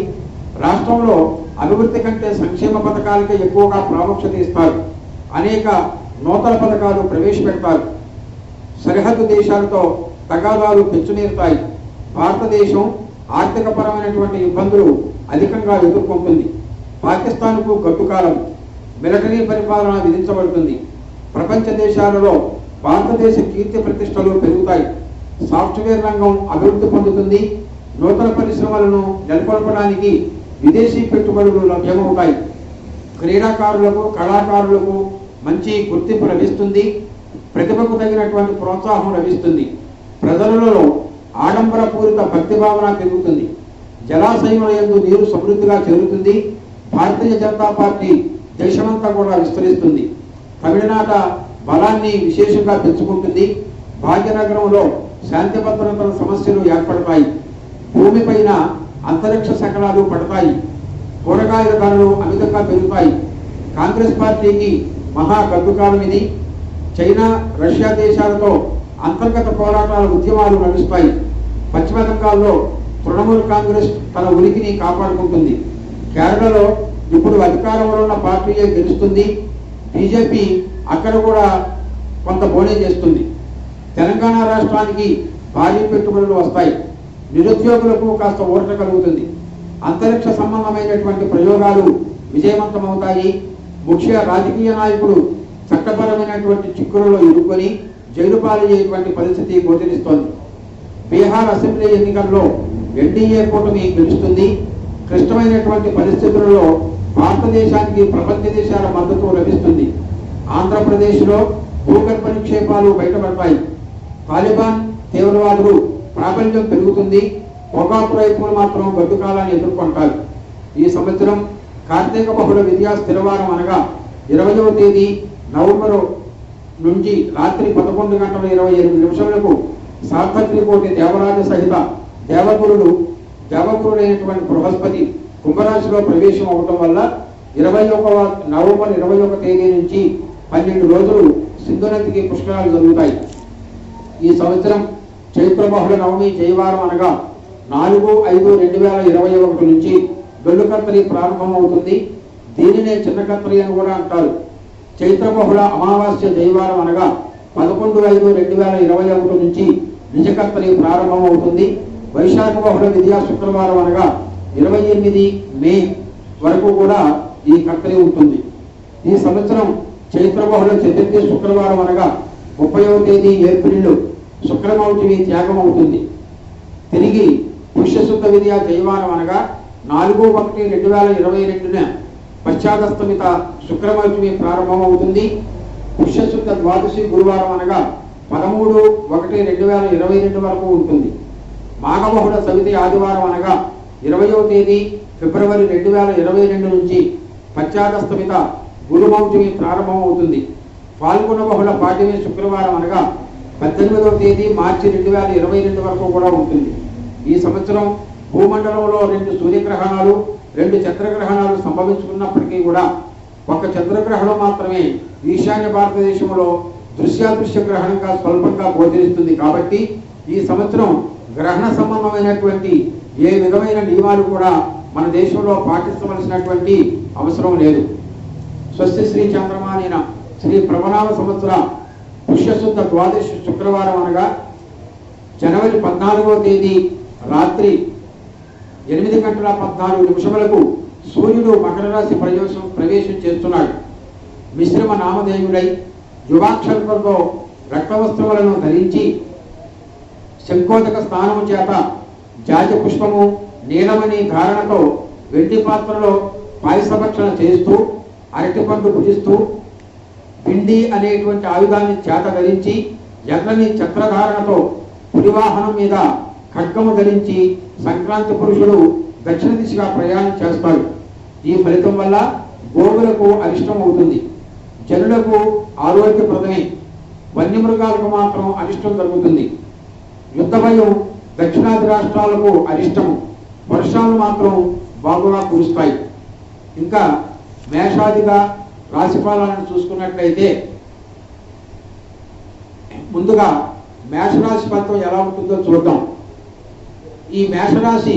రాష్ట్రంలో అభివృద్ధి కంటే సంక్షేమ పథకాలకే ఎక్కువగా ప్రాముఖ్యత ఇస్తారు. అనేక నూతన పథకాలు ప్రవేశపెడతారు. సరిహద్దు దేశాలతో తగాదాలు పెచ్చుమీరుతాయి. భారతదేశం ఆర్థికపరమైనటువంటి ఇబ్బందులు అధికంగా ఎదుర్కొంటుంది. పాకిస్తాన్కు గడ్డుకాలం, మిలిటరీ పరిపాలన విధించబడుతుంది. ప్రపంచ దేశాలలో భారతదేశ కీర్తి ప్రతిష్టలు పెరుగుతాయి. సాఫ్ట్వేర్ రంగం అభివృద్ధి పొందుతుంది. నూతన పరిశ్రమలను నెలకొల్పడానికి విదేశీ పెట్టుబడులు లభ్యమవుతాయి. క్రీడాకారులకు, కళాకారులకు మంచి గుర్తింపు లభిస్తుంది. ప్రతిభకు తగినటువంటి ప్రోత్సాహం లభిస్తుంది. ప్రజలలో ఆడంబరపూరిత భక్తి భావన పెరుగుతుంది. జలాశయముల యందు నీరు సమృద్ధిగా చేరుతుంది. భారతీయ జనతా పార్టీ దేశమంతా కూడా విస్తరిస్తుంది. తమిళనాట బలాన్ని విశేషంగా పెంచుకుంటుంది. భాగ్యనగరంలో శాంతి భద్రతల సమస్యలు ఏర్పడతాయి. భూమిపైన అంతరిక్ష శకలాలు పడతాయి. కూరగాయల ధరలు అమితంగా పెరుగుతాయి. కాంగ్రెస్ పార్టీకి మహా గడ్డుకాలం ఇది. చైనా, రష్యా దేశాలతో అంతర్గత పోరాటాల ఉద్యమాలు నడుస్తాయి. పశ్చిమ బెంగాల్లో తృణమూల్ కాంగ్రెస్ తన ఉనికిని కాపాడుకుంటుంది. కేరళలో ఇప్పుడు అధికారంలో ఉన్న పార్టీయే గెలుస్తుంది. బీజేపీ అక్కడ కూడా కొంత బోనే చేస్తుంది. తెలంగాణ రాష్ట్రానికి భారీ పెట్టుబడులు వస్తాయి. నిరుద్యోగులకు కాస్త ఊరట కలుగుతుంది. అంతరిక్ష సంబంధమైనటువంటి ప్రయోగాలు విజయవంతమవుతాయి. ముఖ్య రాజకీయ నాయకుడు చట్టపరమైనటువంటి చిక్కులలో ఇరుక్కొని జైలు పాలయ్యేటువంటి పరిస్థితి గోచరిస్తోంది. బీహార్ అసెంబ్లీ ఎన్నికల్లో ఎన్డీఏ కూటమి గెలుస్తుంది. క్లిష్టమైనటువంటి పరిస్థితులలో భారతదేశానికి ప్రపంచ దేశాల మద్దతు లభిస్తుంది. ఆంధ్రప్రదేశ్లో భూగర్భ నిక్షేపాలు బయటపడతాయి. తాలిబాన్ తీవ్రవాదులు ప్రాబల్యం పెరుగుతుంది. పొగాకు రైతులు మాత్రం గడ్డు కాలాన్ని ఎదుర్కొంటారు. ఈ సంవత్సరం కార్తీక బహుళ విద్యా స్థిరవారం అనగా 20వ తేదీ నవంబరు నుంచి రాత్రి 11:27 సార్వత్రికోటి దేవరాజ సహిత దేవగురుడైనటువంటి బృహస్పతి కుంభరాశిలో ప్రవేశం అవటం వల్ల 21 నవంబర్ 21 తేదీ నుంచి 12 రోజులు సింధునదికి పుష్కరాలు జరుగుతాయి. ఈ సంవత్సరం చైత్ర బహుళ నవమి జయవారం అనగా 4/5/2021 నుంచి బెల్లుకత్రి ప్రారంభమవుతుంది. దీనినే చిన్నకత్రి అని కూడా అంటారు. చైత్ర బహుళ అమావాస్య జయవారం అనగా 11/5/2021 నుంచి నిజకత్రి ప్రారంభమవుతుంది. వైశాఖ బహుళ విద్యా శుక్రవారం అనగా 28 మే వరకు కూడా ఈ కత్రి ఉంటుంది. ఈ సంవత్సరం చైత్ర బహుళ చతుర్థి శుక్రవారం అనగా 30వ తేదీ ఏప్రిల్ శుక్రమౌటివి త్యాగం అవుతుంది. తిరిగి పుష్యశుద్ధ విద్యా జయవారం అనగా 4/1/2022 పశ్చాదస్తమిత శుక్రమౌటివి ప్రారంభమవుతుంది. పుష్యశుద్ధ ద్వాదశి గురువారం అనగా 13/1/2022 వరకు ఉంటుంది. మాఘబహుళ సవితి ఆదివారం అనగా 20వ తేదీ ఫిబ్రవరి 2022 నుంచి పశ్చాదస్తమిత గురుమౌటివి ప్రారంభమవుతుంది. పాల్గొన బహుళ పాఠ్యమి శుక్రవారం అనగా 18వ తేదీ మార్చి 2022 వరకు కూడా ఉంటుంది. ఈ సంవత్సరం భూమండలంలో 2 సూర్యగ్రహణాలు 2 చంద్రగ్రహణాలు సంభవించుకున్నప్పటికీ కూడా ఒక చంద్రగ్రహణం మాత్రమే ఈశాన్య భారతదేశంలో దృశ్యాదృశ్య గ్రహణంగా స్వల్పంగా గోచరిస్తుంది. కాబట్టి ఈ సంవత్సరం గ్రహణ సంబంధమైనటువంటి ఏ విధమైన నియమాలు కూడా మన దేశంలో పాటించవలసినటువంటి అవసరం లేదు. స్వస్తి శ్రీ చంద్రమానేన శ్రీ ప్రభనామ సంవత్సర పుష్యశుద్ధ ద్వాదశి శుక్రవారం అనగా జనవరి 14వ తేదీ రాత్రి 8:14 సూర్యుడు మకర రాశి ప్రవేశం చేస్తున్నాడు. మిశ్రమ నామధేయుడై యువాక్షరంతో రక్తవస్త్రములను ధరించి శంకోదక స్నానము చేత జాజ పుష్పము నీలమణి ధారణతో వెండి పాత్రలో పాయసభక్షణ చేస్తూ అరటిపండు భుజిస్తూ పిండి అనేటువంటి ఆయుధాన్ని చేత ధరించి ఎర్రని చక్రధారణతో పులివాహనం మీద ఖడ్గము ధరించి సంక్రాంతి పురుషుడు దక్షిణ దిశగా ప్రయాణం చేస్తాడు. ఈ ఫలితం వల్ల గోవులకు అరిష్టం అవుతుంది. జనులకు ఆరోగ్యప్రదమే. వన్యమృగాలకు మాత్రం అరిష్టం జరుగుతుంది. యుద్ధ భయం దక్షిణాది రాష్ట్రాలకు అరిష్టము. వర్షాలు మాత్రం బాగుగా కురుస్తాయి. ఇంకా మేషాదిగా రాశిఫలాలను చూసుకున్నట్లయితే ముందుగా మేషరాశి ఫలితం ఎలా ఉంటుందో చూద్దాం. ఈ మేషరాశి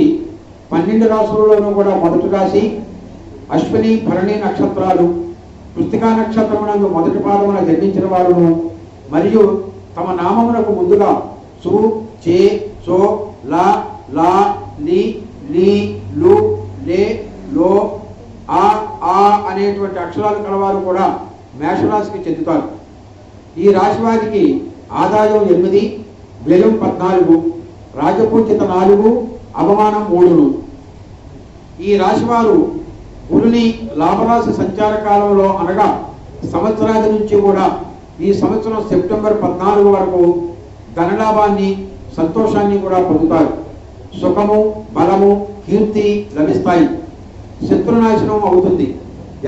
12 రాశులలోనూ కూడా మొదటి రాశి. అశ్విని భరణి నక్షత్రాలు, కృత్తికా నక్షత్రమునందు మొదటి పాదమున జన్మించిన వారును మరియు తమ నామమునకు ముందుగా సు, చే, చో, లా, లా, లి, లీ, లు, లే, లో, ఆ, ఆ అనేటువంటి అక్షరాలు కలవారు కూడా మేషరాశికి చెందుతారు. ఈ రాశి వారికి ఆదాయం 8, వ్యయం 14, రాజపూజ్యత 4, అవమానం 3. ఈ రాశివారు గురుని లాభరాశి సంచార కాలంలో అనగా సంవత్సరాది నుంచి కూడా ఈ సంవత్సరం సెప్టెంబర్ 14 వరకు ధనలాభాన్ని, సంతోషాన్ని కూడా పొందుతారు. సుఖము, బలము, కీర్తి లభిస్తాయి. శత్రునాశనం అవుతుంది.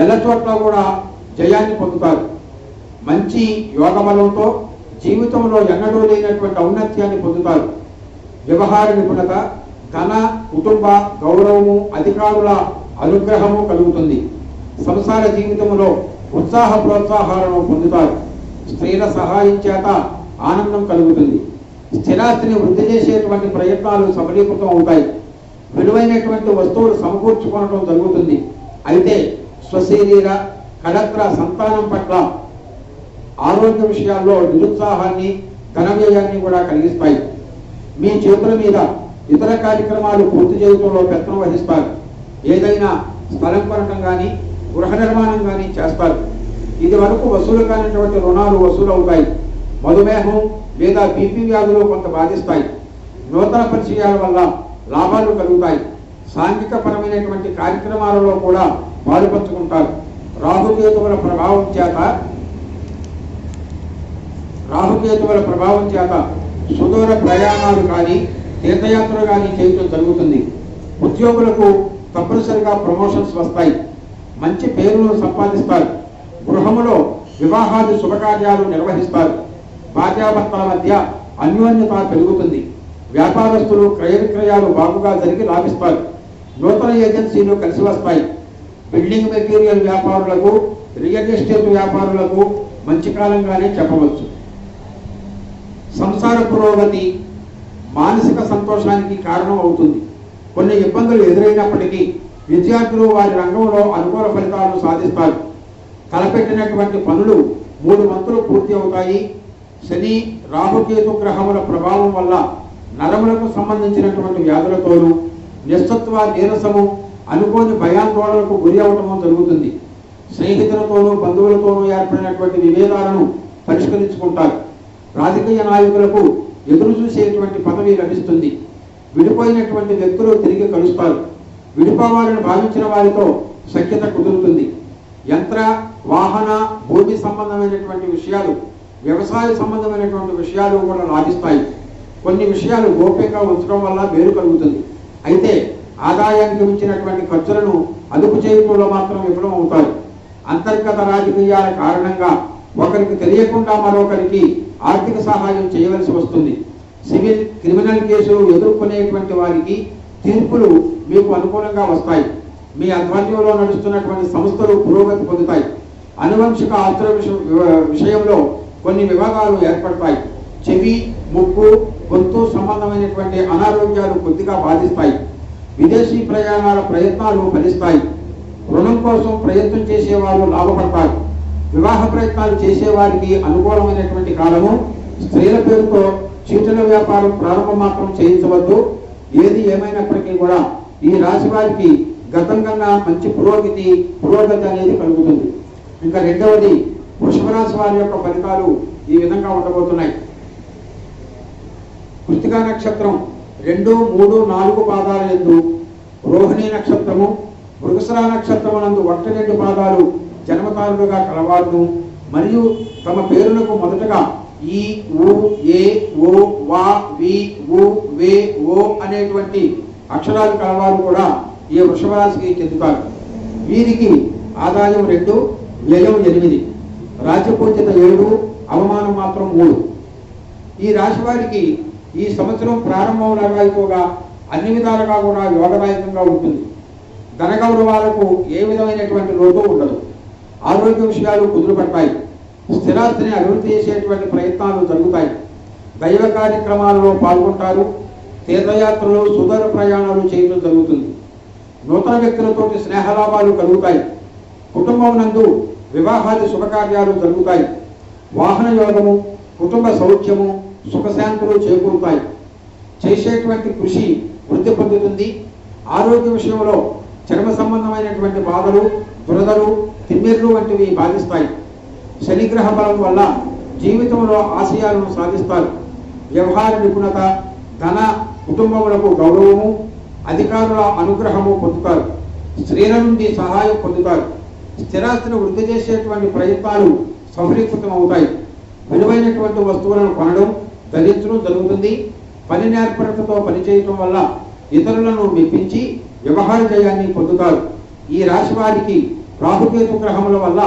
ఎల్ల చోట్ల కూడా జయాన్ని పొందుతారు. మంచి యోగ బలంతో జీవితంలో ఎన్నడూ లేనటువంటి ఔన్నత్యాన్ని పొందుతారు. వ్యవహార నిపుణత, ధన, కుటుంబ గౌరవము, అధికారుల అనుగ్రహము కలుగుతుంది. సంసార జీవితంలో ఉత్సాహ ప్రోత్సాహాలను పొందుతారు. స్త్రీల సహాయం చేత ఆనందం కలుగుతుంది. స్థిరాస్తిని వృద్ధి చేసేటువంటి ప్రయత్నాలు సఫలీకృతం అవుతాయి. విలువైనటువంటి వస్తువులు సమకూర్చుకోవడం జరుగుతుంది. అయితే స్వశరీర కళత్ర సంతానం పట్ల ఆరోగ్య విషయాల్లో నిరుత్సాహాన్ని, ధన వ్యయాన్ని కూడా కలిగిస్తాయి. మీ చేతుల మీద ఇతర కార్యక్రమాలు పూర్తి చేయడంలో పెత్తనం వహిస్తారు. ఏదైనా స్థలం కొనటం కానీ, గృహ నిర్మాణం కానీ చేస్తారు. ఇది వరకు వసూలు కానిటువంటి రుణాలు వసూలు అవుతాయి. మధుమేహం లేదా బీపీ వ్యాధులు కొంత బాధిస్తాయి. నూతన పరిచయాల వల్ల లాభాలు కలుగుతాయి. సాంఘిక పరమైనటువంటి కార్యక్రమాలలో కూడా పాలుపంచుకుంటారు. రాహుకేతువుల ప్రభావం చేత సుదూర ప్రయాణాలు కానీ, తీర్థయాత్రలు కానీ చేయటం జరుగుతుంది. ఉద్యోగులకు తప్పనిసరిగా ప్రమోషన్స్ వస్తాయి. మంచి పేరును సంపాదిస్తారు. గృహములో వివాహాది శుభకార్యాలు నిర్వహిస్తారు. భార్యాభర్తల మధ్య అన్యోన్యత పెరుగుతుంది. వ్యాపారస్తులు క్రయ విక్రయాలు బాగుగా జరిగి లాభిస్తారు. నూతన ఏజెన్సీలు కలిసి వస్తాయి. బిల్డింగ్ మెటీరియల్ వ్యాపారులకు, రియల్ ఎస్టేట్ వ్యాపారులకు మంచి కాలంగానే చెప్పవచ్చు. సంసార పురోగతి మానసిక సంతోషానికి కారణం అవుతుంది. కొన్ని ఇబ్బందులు ఎదురైనప్పటికీ విద్యార్థులు వారి రంగంలో అనుకూల ఫలితాలను సాధిస్తారు. తలపెట్టినటువంటి పనులు 3 వంతులు పూర్తి అవుతాయి. శని, రాహుకేతు గ్రహముల ప్రభావం వల్ల నరములకు సంబంధించినటువంటి వ్యాధులతోనూ, నిస్సత్వ, నీరసము, అనుకోని భయాందోళనకు గురి అవటము జరుగుతుంది. స్నేహితులతోనూ, బంధువులతోనూ ఏర్పడినటువంటి విభేదాలను పరిష్కరించుకుంటారు. రాజకీయ నాయకులకు ఎదురు చూసేటువంటి పదవి లభిస్తుంది. విడిపోయినటువంటి వ్యక్తులు తిరిగి కలుస్తారు. విడిపోవాలని భావించిన వారితో సఖ్యత కుదురుతుంది. యంత్ర, వాహన, భూమి సంబంధమైనటువంటి విషయాలు, వ్యవసాయ సంబంధమైనటువంటి విషయాలు కూడా లాభిస్తాయి. కొన్ని విషయాలు గోప్యంగా ఉంచడం వల్ల మేలు కలుగుతుంది. అయితే ఆదాయానికి మించినటువంటి ఖర్చులను అదుపు చేయడంలో మాత్రం విఫలం అవుతారు. అంతర్గత రాజకీయాల కారణంగా ఒకరికి తెలియకుండా మరొకరికి ఆర్థిక సహాయం చేయవలసి వస్తుంది. సివిల్, క్రిమినల్ కేసులు ఎదుర్కొనేటువంటి వారికి తీర్పులు మీకు అనుకూలంగా వస్తాయి. మీ ఆధ్వర్యంలో నడుస్తున్నటువంటి సంస్థలు పురోగతి పొందుతాయి. అనువంశిక ఆస్తుల విషయంలో కొన్ని వివాదాలు ఏర్పడతాయి. చెవి, ముక్కు, గొంతు సంబంధమైనటువంటి అనారోగ్యాలు కొద్దిగా బాధిస్తాయి. విదేశీ ప్రయాణాల ప్రయత్నాలు ఫలిస్తాయి. రుణం కోసం ప్రయత్నం చేసేవారు లాభపడతారు. వివాహ ప్రయత్నాలు చేసేవారికి అనుకూలమైనటువంటి కాలము. స్త్రీల పేరుతో చీటల వ్యాపారం ప్రారంభం మాత్రం చేయించవద్దు. ఏది ఏమైనప్పటికీ కూడా ఈ రాశి వారికి గతం కన్నా మంచి పురోగతి అనేది కలుగుతుంది. ఇంకా రెండవది వృషభ రాశి వారి యొక్క ఫలితాలు ఈ విధంగా ఉండబోతున్నాయి. కృత్తికా నక్షత్రం 2, 3, 4 పాదాల యందు, రోహిణి నక్షత్రము, మృగశిర నక్షత్రమునందు 1, 2 పాదాలు జన్మతారులుగా కలవారును మరియు తమ పేరులకు మొదటగా ఈ, ఊ, ఏ, ఓ, వా, వి, ఊ, వే, ఓ అనేటువంటి అక్షరాలు కలవారు కూడా ఈ వృషభ రాశికి చెందుతారు. వీరికి ఆదాయం 2, వ్యయం 8, రాజ్యపూజ్యత 7, అవమానం మాత్రం 3. ఈ రాశి వారికి ఈ సంవత్సరం ప్రారంభంలాగా ఎక్కువగా అన్ని విధాలుగా కూడా యోగదాయకంగా ఉంటుంది. ధన గౌరవాలకు ఏ విధమైనటువంటి లోటు ఉండదు. ఆరోగ్య విషయాలు కుదురుపడతాయి. స్థిరాస్తిని అభివృద్ధి చేసేటువంటి ప్రయత్నాలు జరుగుతాయి. దైవ కార్యక్రమాలలో పాల్గొంటారు. తీర్థయాత్రలు, సుదూర ప్రయాణాలు చేయడం జరుగుతుంది. నూతన వ్యక్తులతోటి స్నేహలాభాలు కలుగుతాయి. కుటుంబం నందు వివాహాది శుభకార్యాలు జరుగుతాయి. వాహన యోగము, కుటుంబ సౌఖ్యము, సుఖశాంతులు చేకూరుతాయి. చేసేటువంటి కృషి వృద్ధి పొందుతుంది. ఆరోగ్య విషయంలో చర్మ సంబంధమైనటువంటి బాధలు, దురదలు, తిమ్మిర్లు వంటివి బాధిస్తాయి. శనిగ్రహ బలం వల్ల జీవితంలో ఆశయాలను సాధిస్తారు. వ్యవహార నిపుణత, ధన, కుటుంబములకు గౌరవము, అధికారుల అనుగ్రహము పొందుతారు. స్త్రీల నుండి సహాయం పొందుతారు. స్థిరాస్తిని వృద్ధి చేసేటువంటి ప్రయత్నాలు సఫలీకృతం అవుతాయి. విలువైనటువంటి వస్తువులను కొనడం, ధరించడం జరుగుతుంది. పని నేర్పరతతో పనిచేయటం వల్ల ఇతరులను మెప్పించి వ్యవహార జయాన్ని పొందుతారు. ఈ రాశి వారికి రాహుకేతు గ్రహముల వల్ల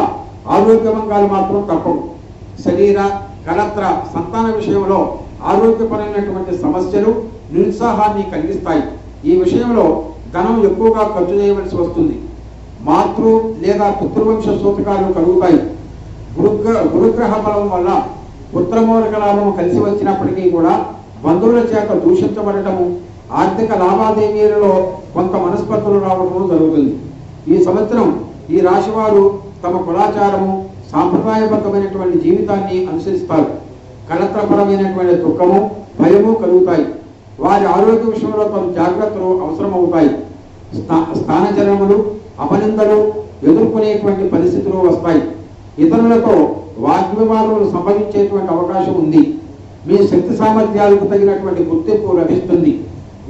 ఆరోగ్యమంగాలు మాత్రం తప్పవు. శరీర, కలత్ర, సంతాన విషయంలో ఆరోగ్యపరమైనటువంటి సమస్యలు నిరుత్సాహాన్ని కలిగిస్తాయి. ఈ విషయంలో ధనం ఎక్కువగా ఖర్చు చేయవలసి వస్తుంది. మాతృ లేదా పుత్రవంశ సూతకాలు కలుగుతాయి. గురుగ్రహ బలం వల్ల పుత్రమూలక లాభము కలిసి వచ్చినప్పటికీ కూడా బంధువుల చేత దూషించబడటము, ఆర్థిక లావాదేవీలలో కొంత మనస్పర్ధలు రావడము జరుగుతుంది. ఈ సంవత్సరం ఈ రాశి వారు తమ కులాచారము, సాంప్రదాయబద్ధమైనటువంటి జీవితాన్ని అనుసరిస్తారు. కలత్రపరమైనటువంటి దుఃఖము, భయము కలుగుతాయి. వారి ఆరోగ్య విషయంలో తమ జాగ్రత్తలు అవసరమవుతాయి. స్థానచలనములు, అపనిందలు ఎదుర్కొనేటువంటి పరిస్థితులు వస్తాయి. ఇతరులతో వాగ్వివాదములు సంభవించేటువంటి అవకాశం ఉంది. మీ శక్తి సామర్థ్యాలకు తగినటువంటి గుర్తింపు లభిస్తుంది.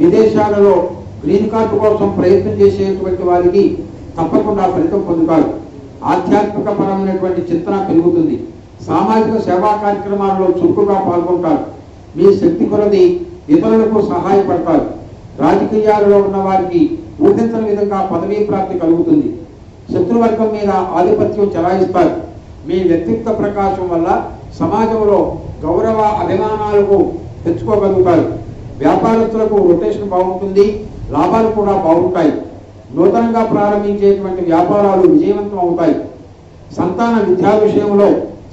విదేశాలలో గ్రీన్ కార్డు కోసం ప్రయత్నం చేసేటువంటి వారికి తప్పకుండా ఫలితం పొందుతారు. ఆధ్యాత్మిక పరమైనటువంటి చింతన పెరుగుతుంది. సామాజిక సేవా కార్యక్రమాలలో చురుకుగా పాల్గొంటారు. మీ శక్తి కొలది ఇతరులకు సహాయపడతారు. రాజకీయాలలో ఉన్న వారికి ఊహించని విధంగా పదవీ ప్రాప్తి కలుగుతుంది. శత్రువర్గం మీద ఆధిపత్యం చెలాయిస్తారు. మీ వ్యక్తిత్వ ప్రకాశం వల్ల సమాజంలో గౌరవ అభిమానాలకు తెచ్చుకోగలుగుతారు. వ్యాపారస్తులకు రొటేషన్ బాగుంటుంది. లాభాలు కూడా బాగుంటాయి. నూతనంగా ప్రారంభించేటువంటి వ్యాపారాలు విజయవంతం అవుతాయి. సంతాన విద్యా విషయంలో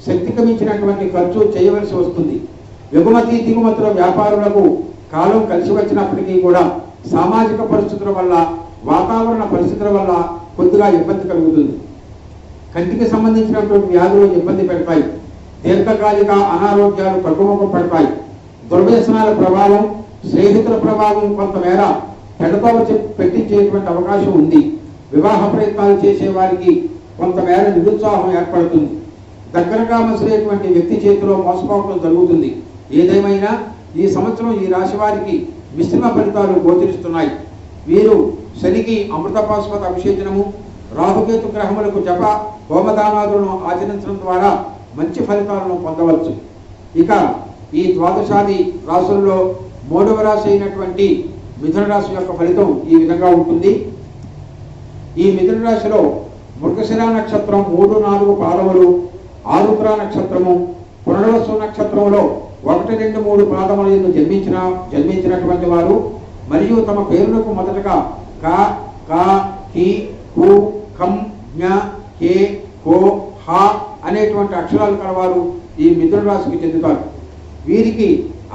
శక్తికి మించినటువంటి ఖర్చు చేయవలసి వస్తుంది. ఎగుమతి దిగుమతుల వ్యాపారులకు కాలం కలిసి వచ్చినప్పటికీ కూడా సామాజిక పరిస్థితుల వల్ల, వాతావరణ పరిస్థితుల వల్ల కొద్దిగా ఇబ్బంది కలుగుతుంది. కంటికి సంబంధించినటువంటి వ్యాధులు ఇబ్బంది పెడతాయి. దీర్ఘకాలిక అనారోగ్యాలు తగ్గుముఖం పడతాయి. దుర్వ్యసనాల ప్రభావం, స్నేహితుల ప్రభావం కొంతమేర పెడతో పెట్టించేటువంటి అవకాశం ఉంది. వివాహ ప్రయత్నాలు చేసే వారికి కొంతమేర నిరుత్సాహం ఏర్పడుతుంది. దగ్గరగా మసిలేటువంటి వ్యక్తి చేతిలో మోసపోవడం జరుగుతుంది. ఏదేమైనా ఈ సంవత్సరం ఈ రాశి వారికి మిశ్రమ ఫలితాలు గోచరిస్తున్నాయి. వీరు శనికి అమృతపాశుపత అభిషేచనము, రాహుకేతు గ్రహములకు జప హోమదానాదులను ఆచరించడం ద్వారా మంచి ఫలితాలను పొందవచ్చు. ఇక ఈ ద్వాదశాది రాశుల్లో 3వ రాశి అయినటువంటి మిథున రాశి యొక్క ఫలితం ఈ విధంగా ఉంటుంది. ఈ మిథున రాశిలో మృగశిర నక్షత్రం 3, 4 పాదములు, ఆరుద్ర నక్షత్రము, పునర్వసు నక్షత్రంలో 1, 2, 3 పాదములను జన్మించినటువంటి వారు మరియు తమ పేరులకు మొదటగా క, క, కి, కు, కం, జ్ఞ, కే, కో, హ అనేటువంటి అక్షరాలు కలవారు ఈ మిథున రాశికి చెందుతారు. వీరికి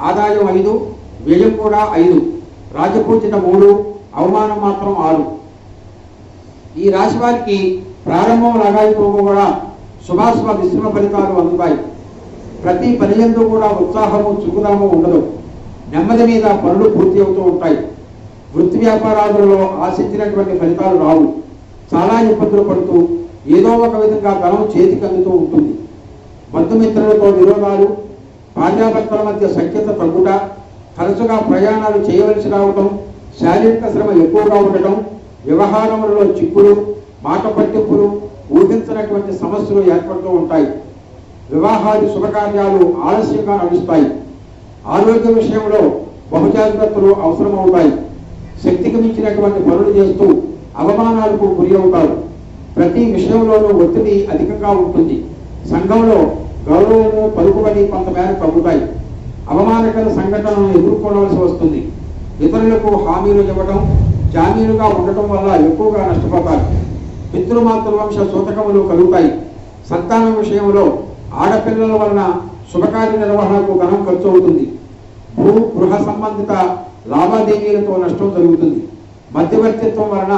ఆదాయం 5, వ్యయం కూడా 5, రాజపూజిత 3, అవమానం మాత్రం 6. ఈ రాశి వారికి ప్రారంభం లగాయితో కూడా శుభాశుభ మిశ్రమ ఫలితాలు అందుతాయి. ప్రతి పనియందు కూడా ఉత్సాహము, చురుకుదనము ఉండదు. నెమ్మది మీద పనులు పూర్తి అవుతూ ఉంటాయి. వృత్తి వ్యాపారాలలో ఆశించినటువంటి ఫలితాలు రావు. చాలా ఇబ్బందులు పడుతూ ఏదో ఒక విధంగా ధనం చేతికి అందుతూ ఉంటుంది. బంధుమిత్రులతో విరోధాలు, భార్యాభర్తల మధ్య సఖ్యత తగ్గుట, తరచుగా ప్రయాణాలు చేయవలసి రావటం, శారీరక శ్రమ ఎక్కువగా ఉండటం, వ్యవహారములలో చిక్కులు, మాట పట్టింపులు, ఊహించినటువంటి సమస్యలు ఏర్పడుతూ ఉంటాయి. వివాహాది శుభకార్యాలు ఆలస్యంగా నడుస్తాయి. ఆరోగ్య విషయంలో బహుజాగ్రత్తలు అవసరమవుతాయి. శక్తికి మించినటువంటి పనులు చేస్తూ అవమానాలకు గురి అవుతారు. ప్రతి విషయంలోనూ ఒత్తిడి అధికంగా ఉంటుంది. సంఘంలో గౌరవము, పలుకుబడి కొంతమేర తగ్గుతాయి. అవమానకర సంఘటనలను ఎదుర్కోవలసి వస్తుంది. ఇతరులకు హామీలు ఇవ్వడం, జామీనుగా ఉండటం వల్ల ఎక్కువగా నష్టపోతారు. పితృమాతృవంశ సూతకములు కలుగుతాయి. సంతానం విషయంలో ఆడపిల్లల వలన శుభకార్య నిర్వహణకు ధనం ఖర్చు అవుతుంది. గృహ సంబంధిత లావాదేవీలతో నష్టం జరుగుతుంది. మధ్యవర్తిత్వం వలన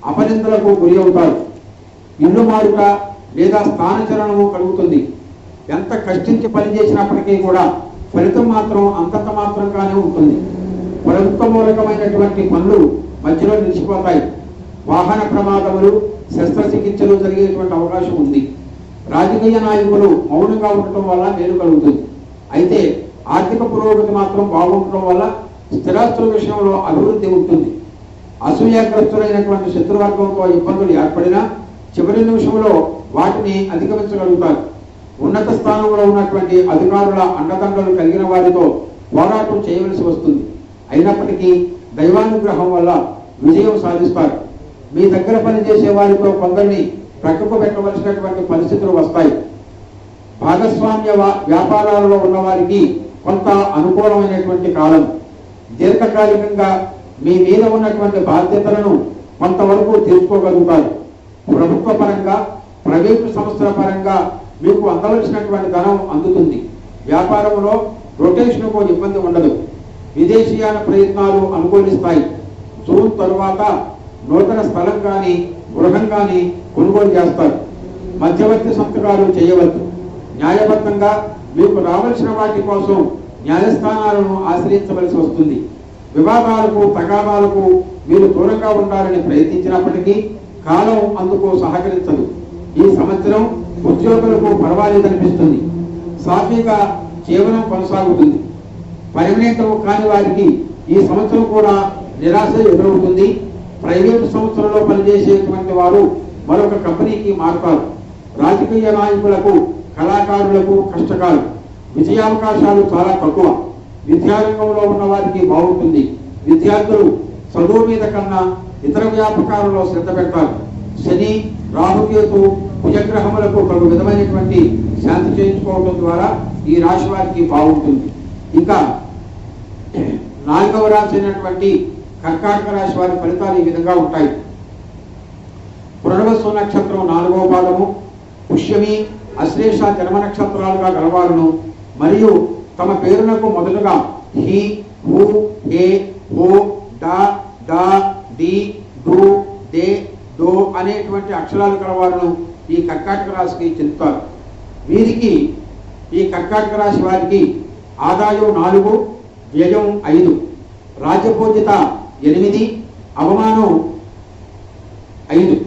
అపనిందలకు గురి అవుతారు. ఇల్లు మారుట లేదా స్థానచలనము కలుగుతుంది. ఎంత కష్టించి పనిచేసినప్పటికీ కూడా ఫలితం మాత్రం అంతంత మాత్రంగానే ఉంటుంది. ప్రభుత్వ మూలకమైనటువంటి పనులు మధ్యలో నిలిచిపోతాయి. వాహన ప్రమాదములు, శస్త్రచికిత్సలు జరిగేటువంటి అవకాశం ఉంది. రాజకీయ నాయకులు మౌనంగా ఉండటం వల్ల మేలు కలుగుతుంది. అయితే ఆర్థిక పురోగతి మాత్రం బాగుండటం వల్ల స్థిరాస్తుల విషయంలో అభివృద్ధి ఉంటుంది. అసూయాగ్రస్తులైనటువంటి శత్రువర్గంతో ఇబ్బందులు ఏర్పడినా చివరి నిమిషంలో వాటిని అధిగమించగలుగుతారు. ఉన్నత స్థానంలో ఉన్నటువంటి అధికారుల అండదండలు కలిగిన వారితో పోరాటం చేయవలసి వస్తుంది. అయినప్పటికీ దైవానుగ్రహం వల్ల విజయం సాధిస్తారు. మీ దగ్గర పనిచేసే వారితో కొందరిని ప్రక్కకు పెట్టవలసినటువంటి పరిస్థితులు వస్తాయి. భాగస్వామ్య వ్యాపారాలలో ఉన్న వారికి కొంత అనుకూలమైనటువంటి కాలం. దీర్ఘకాలికంగా మీ మీద ఉన్నటువంటి బాధ్యతలను కొంతవరకు తీర్చుకోగలుగుతారు. ప్రభుత్వ పరంగా, ప్రైవేటు సంస్థల పరంగా మీకు అందవలసినటువంటి ధనం అందుతుంది. వ్యాపారంలో రొటేషన్కు ఇబ్బంది ఉండదు. విదేశీయాన ప్రయత్నాలు అనుకూలిస్తాయి. జూన్ తరువాత నూతన స్థలం కానీ గృహం కానీ కొనుగోలు చేస్తారు. మధ్యవర్తి సంతకాలు చేయవద్దు. న్యాయబద్ధంగా మీకు రావాల్సిన వాటి కోసం న్యాయస్థానాలను ఆశ్రయించవలసి వస్తుంది. వివాదాలకు, తగాదాలకు మీరు దూరంగా ఉండాలని ప్రయత్నించినప్పటికీ కాలం అందుకు సహకరించదు. ఈ సంవత్సరం ఉద్యోగులకు పర్వాలేదనిపిస్తుంది. సాఫీగా జీవనం కొనసాగుతుంది. పర్మనెంట్ కాని వారికి ఈ సంవత్సరం కూడా నిరాశ ఎదురవుతుంది. ప్రైవేటు సంస్థలలో పనిచేసేటువంటి వారు మరొక కంపెనీకి మారుతారు. రాజకీయ నాయకులకు, కళాకారులకు కష్టకాలం. విజయావకాశాలు చాలా తక్కువ. విద్యారంగంలో ఉన్న వారికి బాగుంటుంది. విద్యార్థులు చదువు మీద కన్నా ఇతర వ్యాపకాలలో శ్రద్ధ పెడతారు. శని, రాహుకేతు, కుజగ్రహములకు ఒక విధమైనటువంటి శాంతి చేయించుకోవడం ద్వారా ఈ రాశి వారికి బాగుంటుంది. ఇంకా 4వ రాశి అయినటువంటి కర్కాటక రాశి వారి ఫలితాలు ఈ విధంగా ఉంటాయి. పునర్వసు నక్షత్రం 4వ పాదము, పుష్యమి, అశ్లేష జన్మ నక్షత్రాలుగా గలవారును మరియు తమ పేరునకు మొదలుగా హి, హు, హే, హో, డా, డా, డి, డు, దే, దో అనేటువంటి అక్షరాలు గలవారును ఈ కర్కాటక రాశికి చెందుతారు. వీరికి, ఈ కర్కాటక రాశి వారికి ఆదాయం 4, వ్యయం 5, రాజ్యపూజిత 8, అవమానం 5.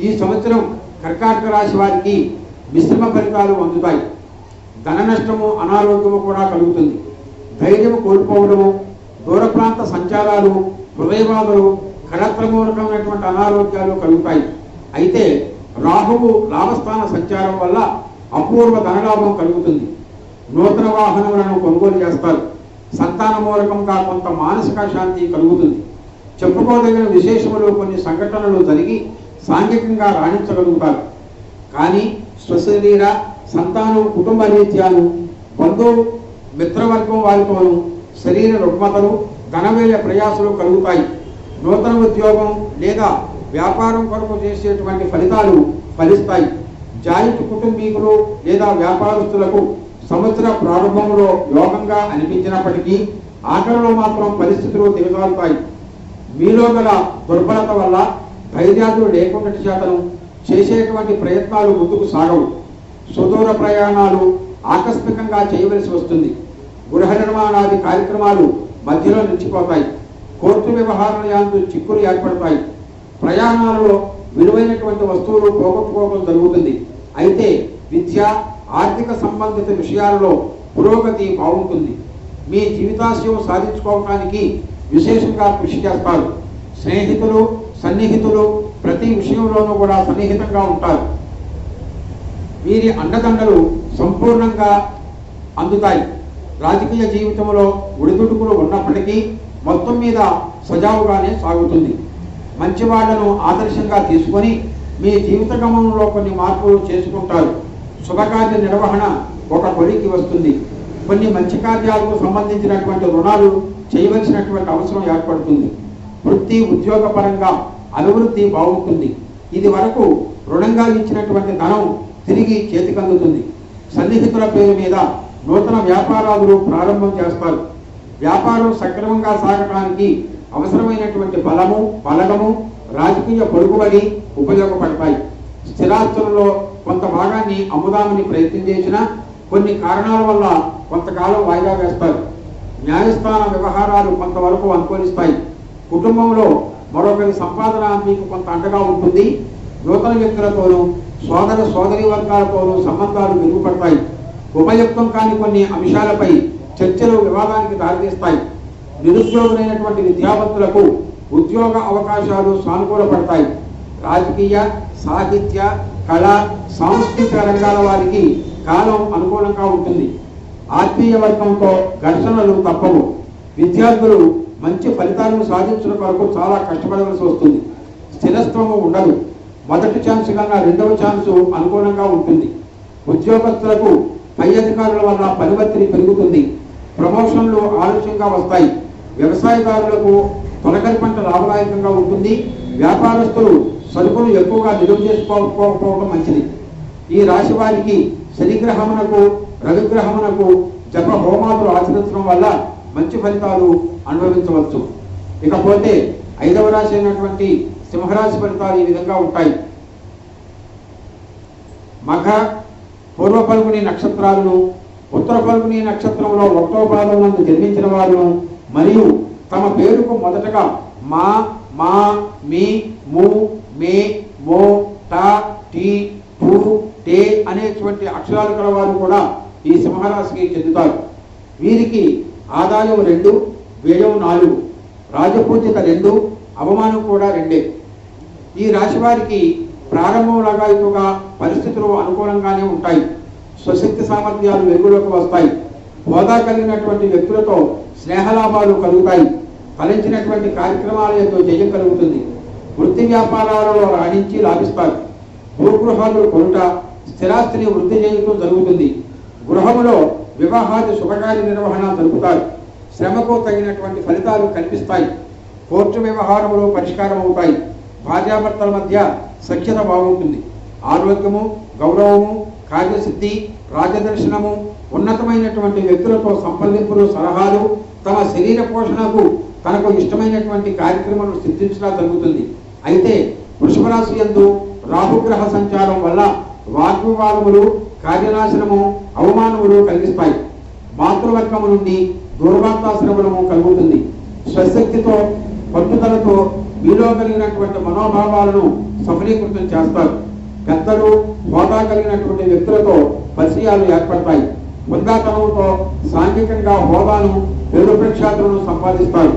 ఈ సంవత్సరం కర్కాటక రాశి వారికి మిశ్రమ ఫలితాలు అందుతాయి. ధన నష్టము, అనారోగ్యము కూడా కలుగుతుంది. ధైర్యము కోల్పోవడము, దూర ప్రాంత సంచారాలు, హృదయబాధలు, కళత్రమూలకమైనటువంటి అనారోగ్యాలు కలుగుతాయి. అయితే రాహువు లాభస్థాన సంచారం వల్ల అపూర్వ ధనలాభం కలుగుతుంది. నూతన వాహనములను కొనుగోలు చేస్తారు. సంతాన మూలకంగా కొంత మానసిక శాంతి కలుగుతుంది. చెప్పుకోదగిన విశేషములు కొన్ని సంఘటనలు జరిగి సాంఘికంగా రాణించగలుగుతారు. కానీ స్వశరీర, సంతానం, కుటుంబ రీత్యాను, బంధు మిత్రవర్గం వారితోనూ శరీర రుగ్మతలు, ధనవేల ప్రయాసలు కలుగుతాయి. నూతన ఉద్యోగం లేదా వ్యాపారం కొరకు చేసేటువంటి ఫలితాలు ఫలిస్తాయి. జాయింట్ కుటుంబీకులు లేదా వ్యాపారస్తులకు సంవత్సర ప్రారంభంలో యోగంగా అనిపించినప్పటికీ ఆఖరిలో మాత్రం పరిస్థితులు దిగజారుతాయి. మీలో గల దుర్బలత వల్ల ధైర్యాలు లేకుండా చేతను చేసేటువంటి ప్రయత్నాలు ముందుకు సాగవు. సుదూర ప్రయాణాలు ఆకస్మికంగా చేయవలసి వస్తుంది. గృహ నిర్మాణాది కార్యక్రమాలు మధ్యలో నిలిచిపోతాయి. కోర్టు వ్యవహారాల యందు చిక్కులు ఏర్పడతాయి. ప్రయాణాలలో విలువైనటువంటి వస్తువులు పోగొట్టుకోవడం జరుగుతుంది. అయితే విద్య, ఆర్థిక సంబంధిత విషయాలలో పురోగతి బాగుంటుంది. మీ జీవితాశయం సాధించుకోవడానికి విశేషంగా కృషి చేస్తారు. స్నేహితులు, సన్నిహితులు ప్రతి విషయంలోనూ కూడా సన్నిహితంగా ఉంటారు. వీరి అండదండలు సంపూర్ణంగా అందుతాయి. రాజకీయ జీవితంలో ఒడిదుడుకులు ఉన్నప్పటికీ మొత్తం మీద సజావుగానే సాగుతుంది. మంచి వాళ్లను ఆదర్శంగా తీసుకొని మీ జీవిత గమనంలో కొన్ని మార్పులు చేసుకుంటారు. శుభకార్య నిర్వహణ ఒక కొలికి వస్తుంది. కొన్ని మంచి కార్యాలకు సంబంధించినటువంటి రుణాలు చేయవలసినటువంటి అవసరం ఏర్పడుతుంది. వృత్తి, ఉద్యోగ పరంగా అభివృద్ధి బాగుంటుంది. ఇది వరకు రుణంగా ఇచ్చినటువంటి ధనం తిరిగి చేతికందుతుంది. సన్నిహితుల పేరు మీద నూతన వ్యాపారాలు ప్రారంభం చేస్తారు. వ్యాపారం సక్రమంగా సాగటానికి అవసరమైనటువంటి బలము, బలగము, రాజకీయ పొరుగుబడి ఉపయోగపడతాయి. స్థిరాస్తులలో కొంత భాగాన్ని అమ్ముదామని ప్రయత్నం చేసినా కొన్ని కారణాల వల్ల కొంతకాలం వాయిదా వేస్తారు. న్యాయస్థాన వ్యవహారాలు కొంతవరకు అనుకూలిస్తాయి. కుటుంబంలో మరొకరి సంపాదన మీకు కొంత అండగా ఉంటుంది. నూతన వ్యక్తులతోనూ సోదర సోదరి వర్గాలతోనూ సంబంధాలు మెరుగుపడతాయి. ఉపయుక్తం కాని కొన్ని అంశాలపై చర్చలు వివాదానికి దారితీస్తాయి. నిరుద్యోగులైనటువంటి విద్యావంతులకు ఉద్యోగ అవకాశాలు సానుకూలపడతాయి. రాజకీయ, సాహిత్య, కళ, సాంస్కృతిక రంగాల వారికి కాలం అనుకూలంగా ఉంటుంది. ఆత్మీయ వర్గంతో ఘర్షణలు తప్పవు. విద్యార్థులు మంచి ఫలితాలను సాధించడం కొరకు చాలా కష్టపడవలసి వస్తుంది. స్థిరత్వము ఉండదు. మొదటి ఛాన్స్ కన్నా రెండవ ఛాన్సు అనుకూలంగా ఉంటుంది. ఉద్యోగస్తులకు పై అధికారుల వల్ల పని ఒత్తిడి పెరుగుతుంది. ప్రమోషన్లు ఆలస్యంగా వస్తాయి. వ్యవసాయదారులకు తొలకరి పంట లాభదాయకంగా ఉంటుంది. వ్యాపారస్తులు సరుకులు ఎక్కువగా నిలువ చేసుకోకపోవడం మంచిది. ఈ రాశి వారికి శనిగ్రహమునకు, రవిగ్రహమునకు జప హోమాదులు ఆచరించడం వల్ల మంచి ఫలితాలు అనుభవించవచ్చు. ఇకపోతే 5వ రాశి అయినటువంటి సింహరాశి ఫలితాలు ఈ విధంగా ఉంటాయి. మఘ, పూర్వ ఫల్గుని నక్షత్రాలను, ఉత్తర ఫల్గుని నక్షత్రంలో 1వ పాదం నందు జన్మించిన వారును మరియు తమ పేరుకు మొదటగా మా, మా, మీ, ము, మే, మో, టా, టీ, టు, టే అనేటువంటి అక్షరాలు గల వారు కూడా ఈ సింహరాశికి చెందుతారు. వీరికి ఆదాయం 2, వ్యయం 4, రాజపూజిత 2, అవమానం కూడా 2. ఈ రాశి వారికి ప్రారంభంలాగా ఎక్కువగా పరిస్థితులు అనుకూలంగానే ఉంటాయి. స్వశక్తి సామర్థ్యాలు వెలుగులోకి వస్తాయి. హోదా కలిగినటువంటి వ్యక్తులతో స్నేహలాభాలు కలుగుతాయి. ఫలించినటువంటి కార్యక్రమాలతో జయం కలుగుతుంది. వృత్తి వ్యాపారాలలో రాణించి లాభిస్తారు. భూగృహాలు కొనుట, స్థిరాస్తిని వృద్ధి చేయడం జరుగుతుంది. గృహములో వివాహాది శుభకార్య నిర్వహణ జరుపుతారు. శ్రమకు తగినటువంటి ఫలితాలు కనిపిస్తాయి. కోర్టు వ్యవహారములు పరిష్కారం అవుతాయి. భార్యాభర్తల మధ్య సఖ్యత బాగుంటుంది. ఆరోగ్యము, గౌరవము, కార్యసిద్ధి, రాజదర్శనము, ఉన్నతమైనటువంటి వ్యక్తులతో సంప్రదింపులు, సలహాలు, తమ శరీర పోషణకు తనకు ఇష్టమైనటువంటి కార్యక్రమాలు సిద్ధించడం జరుగుతుంది. అయితే వృషభ రాశి యందు రాహుగ్రహ సంచారం వల్ల వాగ్వివాదములు, కార్యనాశనము, అవమానములు కలిగిస్తాయి. మాతృవర్గము నుండి దూర్వాంతాశ్రవణము కలుగుతుంది. స్వశక్తితో, పట్టుదలతో మీలో కలిగినటువంటి మనోభావాలను సఫలీకృతం చేస్తారు. పెద్దలు, హోదా కలిగినటువంటి వ్యక్తులతో పరిచయాలు ఏర్పడతాయి. హుందాతనంతో సాంఘికంగా హోదాను, పేరు ప్రఖ్యాతులను సంపాదిస్తారు.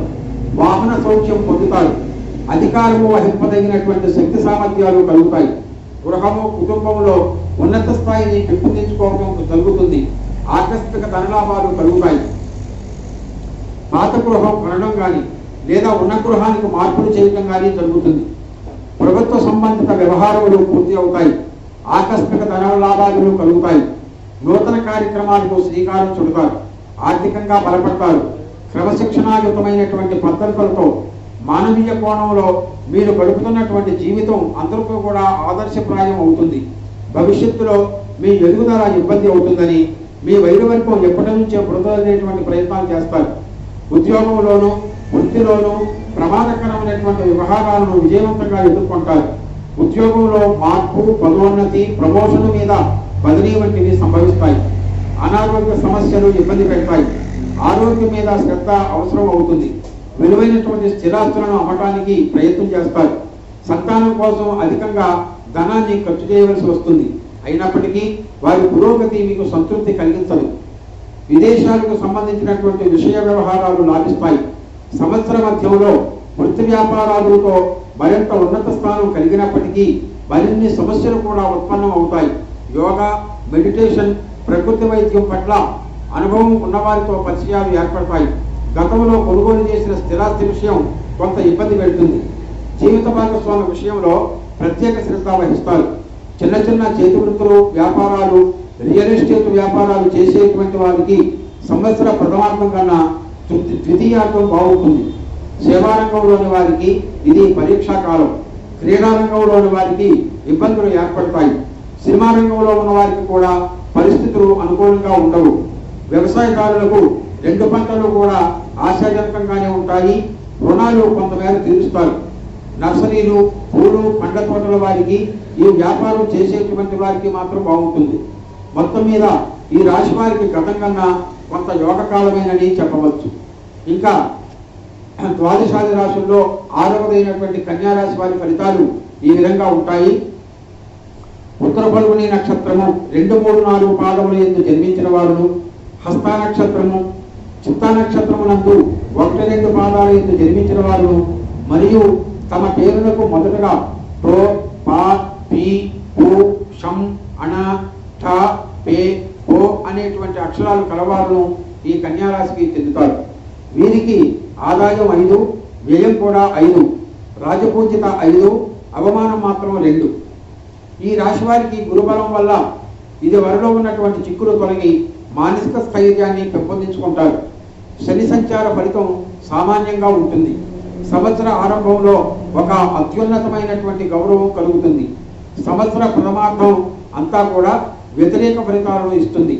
వాహన సౌఖ్యం పొందుతారు. అధికారము వహింపదగినటువంటి శక్తి సామర్థ్యాలు కలుగుతాయి. గృహము, కుటుంబంలో ఉన్నత స్థాయిని పెంపొందించుకోవడం జరుగుతుంది. ఆకస్మిక ధనలాభాలు కలుగుతాయి. పాత గృహం కొనడం కానీ లేదా ఉన్న గృహానికి మార్పులు చేయడం కానీ జరుగుతుంది. ప్రభుత్వ సంబంధిత వ్యవహారములు పూర్తి అవుతాయి. ఆకస్మిక ధన లాభాలు కలుగుతాయి. నూతన కార్యక్రమాలకు శ్రీకారం చుడతారు. ఆర్థికంగా బలపడతారు. క్రమశిక్షణాయుతమైనటువంటి పద్ధతులతో మానవీయ కోణంలో మీరు గడుపుతున్నటువంటి జీవితం అందరికీ కూడా ఆదర్శప్రాయం అవుతుంది. భవిష్యత్తులో మీ ఎదుగుదల ఇబ్బంది అవుతుందని మీ వైరవర్గం ఎప్పటి నుంచే బృందనేటువంటి ప్రయత్నాలు చేస్తారు. ఉద్యోగంలోనూ, వృత్తిలోనూ ప్రమాదకరమైనటువంటి వ్యవహారాలను విజయవంతంగా ఎదుర్కొంటారు. ఉద్యోగంలో మార్పు, పదోన్నతి, ప్రమోషన్ మీద బదిలీ వంటివి సంభవిస్తాయి. అనారోగ్య సమస్యలు ఇబ్బంది పెడతాయి. ఆరోగ్యం మీద శ్రద్ధ అవసరం అవుతుంది. విలువైనటువంటి స్థిరాస్తులను అమ్మటానికి ప్రయత్నం చేస్తారు. సంతానం కోసం అధికంగా ధనాన్ని ఖర్చు చేయవలసి వస్తుంది. అయినప్పటికీ వారి పురోగతి మీకు సంతృప్తి కలిగించదు. విదేశాలకు సంబంధించినటువంటి విషయ వ్యవహారాలు లాభిస్తాయి. సంవత్సర మధ్యంలో వృత్తి వ్యాపారాలతో మరింత ఉన్నత స్థానం కలిగినప్పటికీ మరిన్ని సమస్యలు కూడా ఉత్పన్నం అవుతాయి. యోగా, మెడిటేషన్, ప్రకృతి వైద్యం పట్ల అనుభవం ఉన్నవారితో పరిచయాలు ఏర్పడతాయి. గతంలో కొనుగోలు చేసిన స్థిరాస్తి విషయం కొంత ఇబ్బంది పెడుతుంది. జీవిత భాగస్వామి విషయంలో ప్రత్యేక శ్రద్ధ వహిస్తారు. చిన్న చిన్న చేతి వృత్తులు, వ్యాపారాలు, రియల్ ఎస్టేట్ వ్యాపారాలు చేసేటువంటి వారికి సంవత్సర ప్రథమార్థం కన్నా ద్వితీయార్థం బాగుంటుంది. సేవారంగంలోని వారికి ఇది పరీక్షా కాలం. క్రీడారంగంలోని వారికి ఇబ్బందులు ఏర్పడతాయి. సినిమా రంగంలో ఉన్న వారికి కూడా పరిస్థితులు అనుకూలంగా ఉండవు. వ్యవసాయదారులకు 2 పంటలు కూడా ఆశాజనకంగానే ఉంటాయి. రుణాలు కొంతమేర తీరుస్తారు. నర్సరీలు, పూలు, పండ్ల తోటల వారికి, ఈ వ్యాపారం చేసేటువంటి వారికి మాత్రం బాగుంటుంది. మొత్తం మీద ఈ రాశి వారికి గతం కన్నా కొంత యోగకాలమేనని చెప్పవచ్చు. ఇంకా ద్వాదశాది రాశుల్లో 6వదైనటువంటి కన్యారాశి వారి ఫలితాలు ఈ విధంగా ఉంటాయి. ఉత్తర ఫల్గుని నక్షత్రము 2, 3, 4 పాదముల యందు జన్మించిన వారును, హస్త నక్షత్రము, చిత్తా నక్షత్రమునందు 1, 2 పాదాల యందు జన్మించిన వారును, మరియు తమ పేరులకు మొదటగా టో, పా, పి, పు, షం, అణ, ఠ, పే, ఓ అనేటువంటి అక్షరాలు కలవారును ఈ కన్యారాశికి చెందుతారు. వీరికి ఆదాయం 5, వ్యయం కూడా 5, రాజపూజిత 5, అవమానం మాత్రం 2. ఈ రాశి వారికి గురుబలం వల్ల ఇది వరలో ఉన్నటువంటి చిక్కులు తొలగి మానసిక స్థైర్యాన్ని పెంపొందించుకుంటారు. శని సంచార ఫలితం సామాన్యంగా ఉంటుంది. సంవత్సర ఆరంభంలో ఒక అత్యున్నతమైనటువంటి గౌరవం కలుగుతుంది. సంవత్సర ప్రథమార్థం అంతా కూడా వ్యతిరేక ఫలితాలను ఇస్తుంది.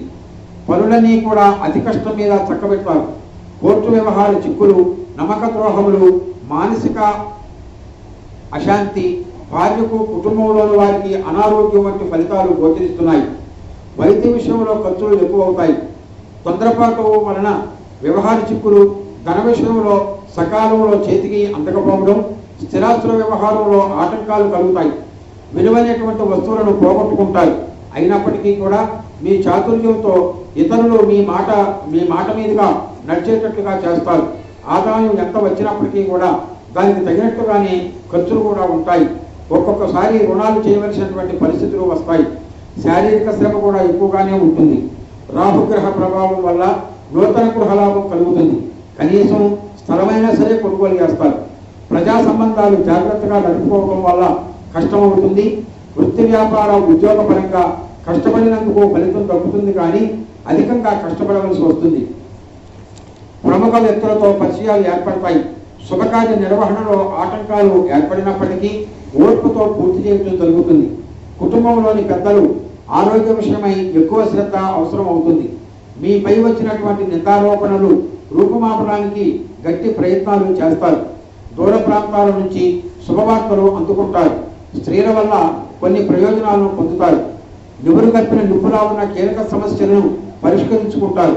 పనులన్నీ కూడా అతి కష్టం మీద చక్కబెడతారు. కోర్టు వ్యవహార చిక్కులు, నమ్మక ద్రోహములు, మానసిక అశాంతి, భార్యకు కుటుంబంలోని వారికి అనారోగ్యం వంటి ఫలితాలు గోచరిస్తున్నాయి. వైద్య విషయంలో ఖర్చులు ఎక్కువ అవుతాయి. తొందరపాటు వలన వ్యవహార చిక్కులు, ధన విషయంలో సకాలంలో చేతికి అందకపోవడం, స్థిరాస్తుల వ్యవహారంలో ఆటంకాలు కలుగుతాయి. విలువైనటువంటి వస్తువులను పోగొట్టుకుంటారు. అయినప్పటికీ కూడా మీ చాతుర్యంతో ఇతరులు మీ మాట మీదుగా నడిచేటట్లుగా చేస్తారు. ఆదాయం ఎంత వచ్చినప్పటికీ కూడా దానికి తగినట్టుగానే ఖర్చులు కూడా ఉంటాయి. ఒక్కొక్కసారి రుణాలు చేయవలసినటువంటి పరిస్థితులు వస్తాయి. శారీరక శ్రమ కూడా ఎక్కువగానే ఉంటుంది. రాహుగ్రహ ప్రభావం వల్ల నూతన గృహలాభం కలుగుతుంది. కనీసం స్థలమైనా సరే కొనుగోలు చేస్తారు. ప్రజా సంబంధాలు జాగ్రత్తగా నడుపుకోవడం వల్ల కష్టమవుతుంది. వృత్తి వ్యాపార ఉద్యోగ పరంగా కష్టపడినందుకు ఫలితం దక్కుతుంది, కానీ అధికంగా కష్టపడవలసి వస్తుంది. ప్రముఖ వ్యక్తులతో పరిచయాలు ఏర్పడతాయి. శుభకార్య నిర్వహణలో ఆటంకాలు ఏర్పడినప్పటికీ ఓర్పుతో పూర్తి చేయడం జరుగుతుంది. కుటుంబంలోని పెద్దలు ఆరోగ్య విషయమై ఎక్కువ శ్రద్ధ అవసరం అవుతుంది. మీపై వచ్చినటువంటి నిందారోపణలు రూపుమాపడానికి గట్టి ప్రయత్నాలు చేస్తారు. దూర ప్రాంతాల నుంచి శుభవార్తలు అందుకుంటారు. స్త్రీల వల్ల కొన్ని ప్రయోజనాలను పొందుతారు. నివురు కప్పిన నిప్పులా ఉన్న కీలక సమస్యలను పరిష్కరించుకుంటారు.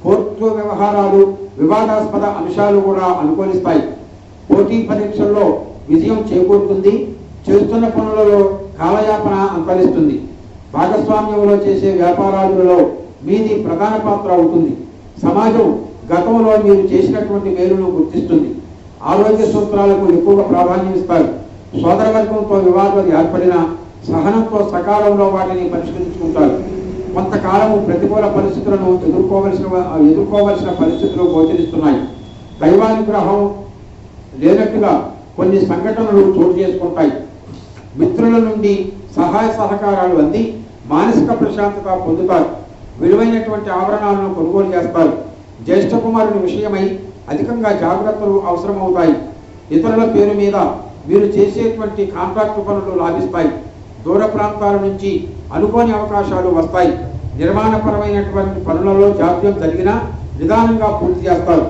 కోర్టు వ్యవహారాలు, వివాదాస్పద అంశాలు కూడా అనుకూలిస్తాయి. పోటీ పరీక్షల్లో విజయం చేకూరుతుంది. చేస్తున్న పనులలో కాలయాపన అంతరిస్తుంది. భాగస్వామ్యంలో చేసే వ్యాపారాలలో మీది ప్రధాన పాత్ర అవుతుంది. సమాజం గతంలో మీరు చేసినటువంటి మేలును గుర్తిస్తుంది. ఆరోగ్య సూత్రాలకు ఎక్కువగా ప్రాధాన్యం ఇస్తారు. సోదరవర్గంతో వివాదాలు ఏర్పడినా సహనంతో సకాలంలో వాటిని పరిష్కరించుకుంటారు. కొంతకాలము ప్రతికూల పరిస్థితులను ఎదుర్కోవలసిన పరిస్థితులు గోచరిస్తున్నాయి. దైవానుగ్రహం లేనట్టుగా కొన్ని సంఘటనలు చోటు చేసుకుంటాయి. మిత్రుల నుండి సహాయ సహకారాలు అంది మానసిక ప్రశాంతత పొందుతారు. విలువైనటువంటి ఆభరణాలను కొనుగోలు చేస్తారు. జ్యేష్ఠ కుమారుని విషయమై అధికంగా జాగ్రత్తలు అవసరమవుతాయి. ఇతరుల పేరు మీద మీరు చేసేటువంటి కాంట్రాక్టు పనులు లాభిస్తాయి. దూర ప్రాంతాల నుంచి అనుకోని అవకాశాలు వస్తాయి. నిర్మాణపరమైనటువంటి పనులలో జాప్యం జరిగినా నిదానంగా పూర్తి చేస్తారు.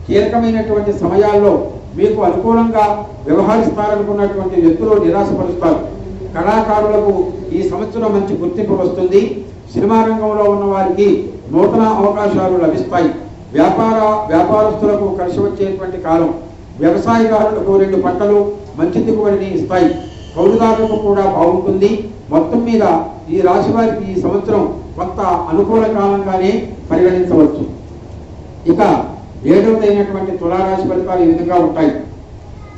కీలకమైనటువంటి సమయాల్లో మీకు అనుకూలంగా వ్యవహరిస్తారనుకున్నటువంటి వ్యక్తులు నిరాశపరుస్తారు. కళాకారులకు ఈ సంవత్సరం మంచి గుర్తింపు వస్తుంది. సినిమా రంగంలో ఉన్న వారికి నూతన అవకాశాలు లభిస్తాయి. వ్యాపారస్తులకు కలిసి వచ్చేటువంటి కాలం. వ్యవసాయదారులకు 2 పంటలు మంచి దిగుబడిని ఇస్తాయి. కౌలుదారులకు కూడా బాగుంటుంది. మొత్తం మీద ఈ రాశి వారికి ఈ సంవత్సరం కొంత అనుకూల కాలంగానే పరిగణించవచ్చు. ఇక 7వదైనటువంటి తులారాశి ఫలితాలు ఈ విధంగా ఉంటాయి.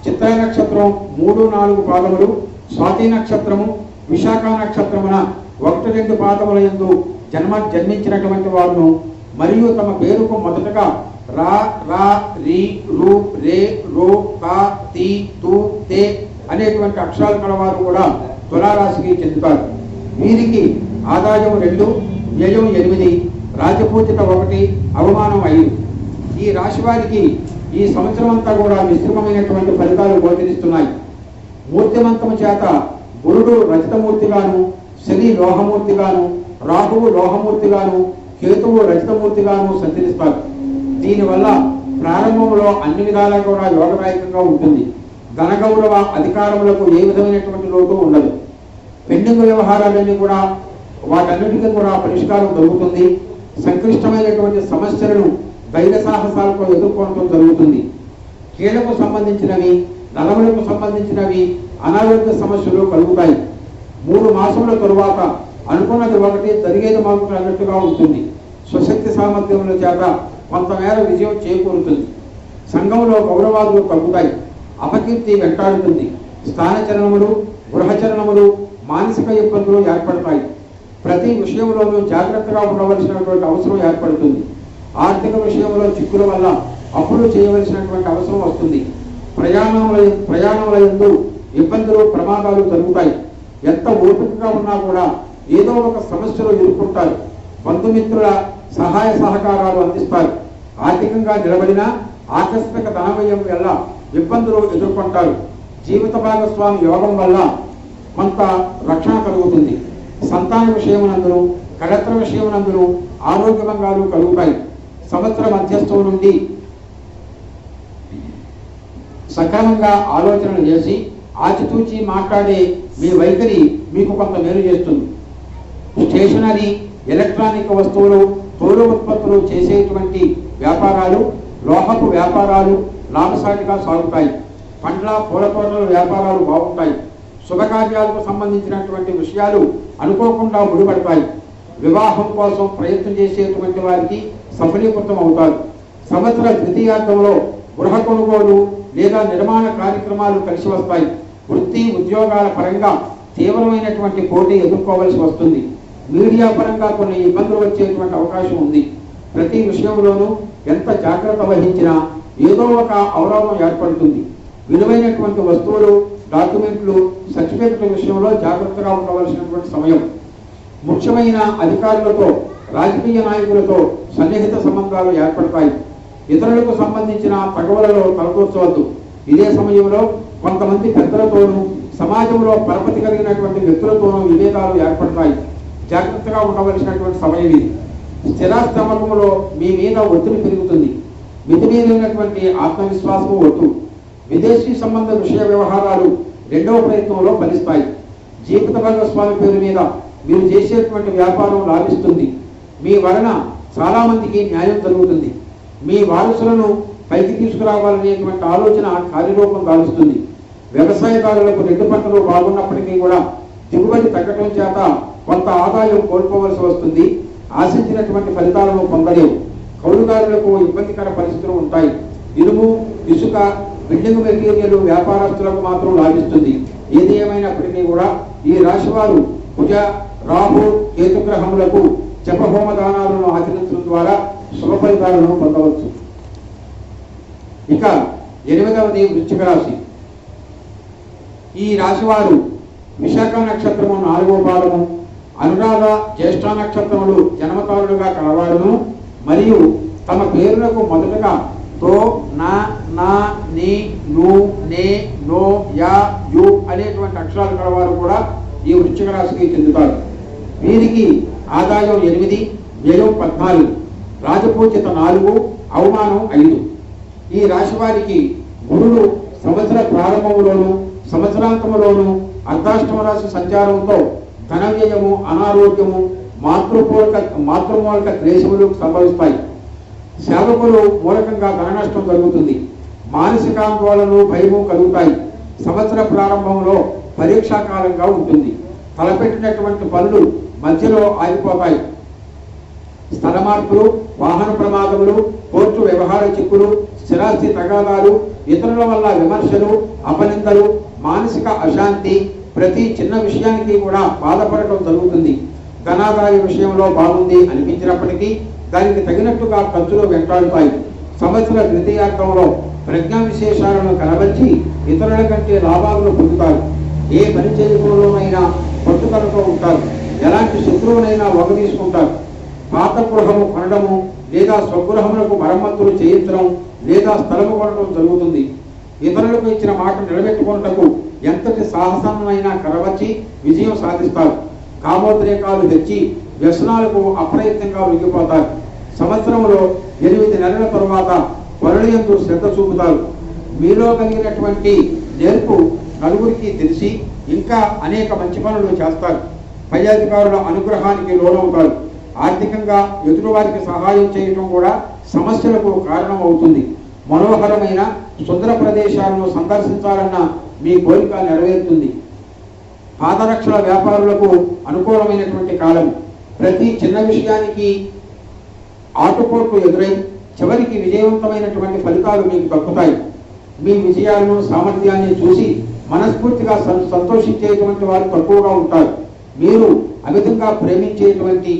చిత్ర నక్షత్రం 3, 4 పాదములు, స్వాతి నక్షత్రము, విశాఖ నక్షత్రమున 1, 2 పాదముల యందు జన్మించినటువంటి వారును, మరియు తమ పేరుకు మొదటగా రా, రా, రి, రు, రే, రో, తా, తి, తు, తే అనేటువంటి అక్షరాలు కలవారు కూడా తులారాశికి చెందుతారు. వీరికి ఆదాయం 2, వ్యయం 8, రాజపూజిత 1, అవమానం 5. ఈ రాశి వారికి ఈ సంవత్సరం అంతా కూడా మిశ్రమమైనటువంటి ఫలితాలు గోచరిస్తున్నాయి. మూర్తిమంతము చేత గురుడు రచితమూర్తిగాను, శని లోహమూర్తిగాను, రాహువు లోహమూర్తిగాను, కేతువు రచితమూర్తిగాను సంచరిస్తారు. దీనివల్ల ప్రారంభంలో అన్ని విధాలుగా కూడా యోగదాయకంగా ఉంటుంది. ధన గౌరవ అధికారములకు ఏ విధమైనటువంటి లోటు ఉండదు. పెండింగ్ వ్యవహారాలన్నీ కూడా వాటన్నిటికీ కూడా పరిష్కారం దొరుకుతుంది. సంక్లిష్టమైనటువంటి సమస్యలను ధైర్య సాహసాలతో ఎదుర్కోవడం జరుగుతుంది. కీళ్లకు సంబంధించినవి, నరములకు సంబంధించినవి అనారోగ్య సమస్యలు కలుగుతాయి. 3 మాసముల తరువాత అనుకున్నది ఒకటి, జరిగేది మరొకటి అన్నట్టుగా ఉంటుంది. స్వశక్తి సామర్థ్యముల చేత కొంతమేర విజయం చేకూరుతుంది. సంఘంలో గౌరవాదులు తగ్గుతాయి. అపకీర్తి వెంటాడుతుంది. స్థానచరణములు, గృహచరణములు, మానసిక ఇబ్బందులు ఏర్పడతాయి. ప్రతి విషయంలోనూ జాగ్రత్తగా ఉండవలసినటువంటి అవసరం ఏర్పడుతుంది. ఆర్థిక విషయంలో చిక్కుల వల్ల అప్పులు చేయవలసినటువంటి అవసరం వస్తుంది. ప్రయాణముల యందు ఇబ్బందులు, ప్రమాదాలు జరుగుతాయి. ఎంత ఓపికగా ఉన్నా కూడా ఏదో ఒక సమస్యలో ఎదుర్కొంటారు. బంధుమిత్రుల సహాయ సహకారాలు అందిస్తారు. ఆర్థికంగా నిలబడిన ఆకస్మిక ధనవ్యయం వల్ల ఇబ్బందులు ఎదుర్కొంటారు. జీవిత భాగస్వామి యోగం వల్ల కొంత రక్షణ కలుగుతుంది. సంతాన విషయమునందును, కళత్ర విషయమునందును ఆరోగ్య భంగాలు కలుగుతాయి. సంవత్సర మధ్యస్థం నుండి సక్రమంగా ఆలోచనలు చేసి ఆచితూచి మాట్లాడే మీ వైఖరి మీకు కొంత మేలు చేస్తుంది. స్టేషనరీ, ఎలక్ట్రానిక్ వస్తువులు, తోలు ఉత్పత్తులు చేసేటువంటి వ్యాపారాలు, లోహపు వ్యాపారాలు లాభసాటిగా సాగుతాయి. పండ్ల, పూల తోటల వ్యాపారాలు బాగుంటాయి. శుభకార్యాలకు సంబంధించినటువంటి విషయాలు అనుకోకుండా ముడిపడతాయి. వివాహం కోసం ప్రయత్నం చేసేటువంటి వారికి సఫలీకృతం అవుతారు. సంవత్సర ద్వితీయార్థంలో గృహ కొనుగోలు లేదా నిర్మాణ కార్యక్రమాలు కలిసి వస్తాయి. వృత్తి, ఉద్యోగాల పరంగా తీవ్రమైనటువంటి పోటీ ఎదుర్కోవలసి వస్తుంది. మీడియా పరంగా కొన్ని ఇబ్బందులు వచ్చేటువంటి అవకాశం ఉంది. ప్రతి విషయంలోనూ ఎంత జాగ్రత్త వహించినా ఏదో ఒక అవరోధం ఏర్పడుతుంది. విలువైనటువంటి వస్తువులు, డాక్యుమెంట్లు, సర్టిఫికెట్ల విషయంలో జాగ్రత్తగా ఉండవలసినటువంటి సమయం. ముఖ్యమైన అధికారులతో, రాజకీయ నాయకులతో సన్నిహిత సంబంధాలు ఏర్పడతాయి. ఇతరులకు సంబంధించిన తగవలలో తలదూర్చవద్దు. ఇదే సమయంలో కొంతమంది పెద్దలతోనూ, సమాజంలో పరపతి కలిగినటువంటి వ్యక్తులతోనూ విభేదాలు ఏర్పడతాయి. జాగ్రత్తగా ఉండవలసినటువంటి సమయం ఇది. స్థిరాస్తి అమ్మకంలో మీ మీద ఒత్తిడి పెరుగుతుంది. మితిమీరినటువంటి ఆత్మవిశ్వాసము వద్దు. విదేశీ సంబంధ విషయ వ్యవహారాలు రెండవ ప్రయత్నంలో ఫలిస్తాయి. జీవిత భాగస్వామి పేరు మీద మీరు చేసేటువంటి వ్యాపారం లాభిస్తుంది. మీ వలన చాలా మందికి న్యాయం జరుగుతుంది. మీ వారసులను పైకి తీసుకురావాలనేటువంటి ఆలోచన కార్యరూపం దాలుస్తుంది. వ్యవసాయదారులకు 2 పంటలు బాగున్నప్పటికీ కూడా దిగుబడి తగ్గడం చేత కొంత ఆదాయం కోల్పోవలసి వస్తుంది. ఆశించినటువంటి ఫలితాలను పొందలేవు. కౌలుదారులకు ఇబ్బందికర పరిస్థితులు ఉంటాయి. ఇనుము, ఇసుక, బిల్డింగ్ మెటీరియల్ వ్యాపారస్తులకు మాత్రం లాభిస్తుంది. ఏది ఏమైనప్పటికీ కూడా ఈ రాశి వారు కుజ, రాహు, కేతుగ్రహములకు జపహోమ దానాలను ఆచరించడం ద్వారా శుభ ఫలితాలను పొందవచ్చు. ఇక 8వది వృశ్చిక రాశి. ఈ రాశివారు విశాఖ నక్షత్రము 4వ పాదము, అనురాధ, జ్యేష్ఠ నక్షత్రములు జన్మతారులుగా కలవారును మరియు తమ పేరులకు మొదటగా తో, నా, నా, నీ, ను, నే, నో, యా, యు అనేటువంటి అక్షరాలు కలవారు కూడా ఈ వృశ్చిక రాశికి చెందుతారు. వీరికి ఆదాయం 8, వ్యయం 14, రాజపూజిత 4, అవమానం 5. ఈ రాశి వారికి గురుడు సంవత్సర ప్రారంభంలోను, సంవత్సరాంతంలోను అర్ధాష్టమ రాశి సంచారంతో ధన వ్యయము, అనారోగ్యము, మాతృమూలక క్లేశములు సంభవిస్తాయి. సేవకులు మూలకంగా ధన నష్టం జరుగుతుంది. మానసికాందోళనలు, భయము కలుగుతాయి. సంవత్సర ప్రారంభంలో పరీక్షా కాలంగా ఉంటుంది. తలపెట్టినటువంటి పనులు మధ్యలో ఆగిపోతాయి. స్థల మార్పులు, వాహన ప్రమాదములు, కోర్టు వ్యవహార చిక్కులు, స్థిరాస్తి తగాదాలు, ఇతరుల వల్ల విమర్శలు, అపనిందలు, మానసిక అశాంతి, ప్రతి చిన్న విషయానికి కూడా బాధపడటం జరుగుతుంది. ధనాదాయ విషయంలో బాగుంది అనిపించినప్పటికీ దానికి తగినట్టుగా ఖర్చులు వెంటాడుతాయి. సంవత్సర ద్వితీయార్థంలో ప్రజ్ఞా విశేషాలను కనబర్చి ఇతరుల కంటే లాభాలను పొందుతారు. ఏ పని చేయడంలోనైనా పట్టుదలతో ఉంటారు. ఎలాంటి శత్రువునైనా వగ తీసుకుంటారు. పాత గృహము కొనడము లేదా స్వగృహములకు మరమ్మతులు చేయించడం లేదా స్థలము కొనడం జరుగుతుంది. ఇతరులకు ఇచ్చిన మాట నిలబెట్టుకున్నటకు ఎంతటి సాహసమైనా కనబర్చి విజయం సాధిస్తారు. కామోద్రేకాలు తెచ్చి వ్యసనాలకు అప్రయత్నంగా విరిగిపోతారు. సంవత్సరంలో 8 నెలల తరువాత పనుల యందు శ్రద్ధ చూపుతారు. మీలో కలిగినటువంటి నేర్పు నలుగురికి తెలిసి ఇంకా అనేక మంచి పనులు చేస్తారు. పై అధికారుల అనుగ్రహానికి లోనవుతారు. ఆర్థికంగా ఎదుటివారికి సహాయం చేయటం కూడా సమస్యలకు కారణం అవుతుంది. మనోహరమైన సుందర ప్రదేశాలను సందర్శించాలన్న మీ కోరిక నెరవేరుతుంది. పాదరక్షల వ్యాపారులకు అనుకూలమైనటువంటి కాలం. ప్రతి చిన్న విషయానికి ఆటుపోట్లు ఎదురై చివరికి విజయవంతమైనటువంటి ఫలితాలు మీకు దక్కుతాయి. మీ విజయాలను సామర్థ్యాన్ని చూసి మనస్ఫూర్తిగా సంతోషించేటువంటి వారు తక్కువగా ఉంటారు. మీరు అమితంగా ప్రేమించేటువంటి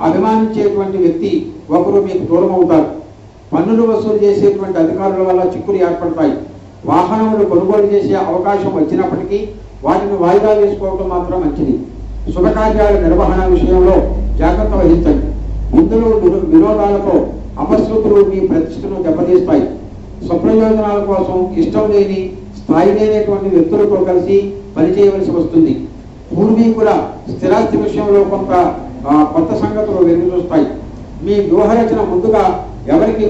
అభిమానించేటువంటి వ్యక్తి ఒకరు మీకు దూరం అవుతారు. పన్నులు వసూలు చేసేటువంటి అధికారుల వల్ల చిక్కులు ఏర్పడతాయి. వాహనములు కొనుగోలు చేసే అవకాశం వచ్చినప్పటికీ వాటిని వాయిదా వేసుకోవడం మాత్రం మంచిది. శుభకార్యాల నిర్వహణ విషయంలో జాగ్రత్త వహించండి. విందులు వినోదాలతో అపశృతులు మీ ప్రతిష్టను దెబ్బతీస్తాయి. స్వప్రయోజనాల కోసం ఇష్టం లేని స్థాయి లేనటువంటి వ్యక్తులతో కలిసి పనిచేయవలసి వస్తుంది. పూర్వీకుల స్థిరాస్తి విషయంలో కొత్త సంగతులు వెలుగు చూస్తాయి. మీ వ్యూహరచన ముందుగా ఎవరికి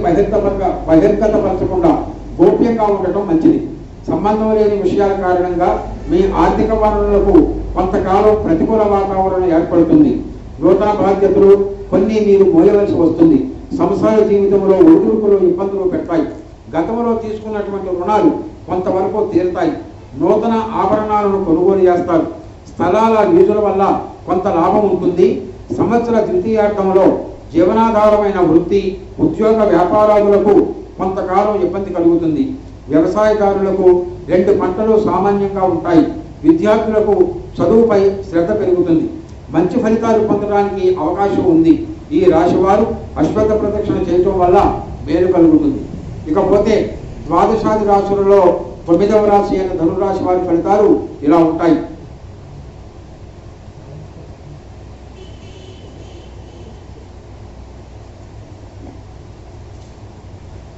బహిర్గతపరచకుండా గోప్యంగా ఉండటం మంచిది. సంబంధం లేని విషయాల కారణంగా మీ ఆర్థిక వనరులకు కొంతకాలం ప్రతికూల వాతావరణం ఏర్పడుతుంది. నూతన బాధ్యతలు కొన్ని మీరు మోయవలసి వస్తుంది. సంసార జీవితంలో ఒడిదుడుకులు ఇబ్బందులు పెట్టాయి. గతంలో తీసుకున్నటువంటి రుణాలు కొంతవరకు తీరుతాయి. నూతన ఆభరణాలను కొనుగోలు చేస్తారు. స్థలాల లీజుల వల్ల కొంత లాభం ఉంటుంది. సంవత్సర ద్వితీయార్థంలో జీవనాధారమైన వృత్తి, ఉద్యోగ వ్యాపారాదులకు కొంతకాలం ఇబ్బంది కలుగుతుంది. వ్యవసాయదారులకు 2 పంటలు సామాన్యంగా ఉంటాయి. విద్యార్థులకు చదువుపై శ్రద్ధ పెరుగుతుంది. మంచి ఫలితాలు పొందడానికి అవకాశం ఉంది. ఈ రాశి వారు అశ్వత్థ ప్రదక్షిణ చేయటం వల్ల మేలు కలుగుతుంది. ఇకపోతే ద్వాదశాది రాశులలో 9వ రాశి అయిన ధనురాశి వారి ఫలితాలు ఇలా ఉంటాయి.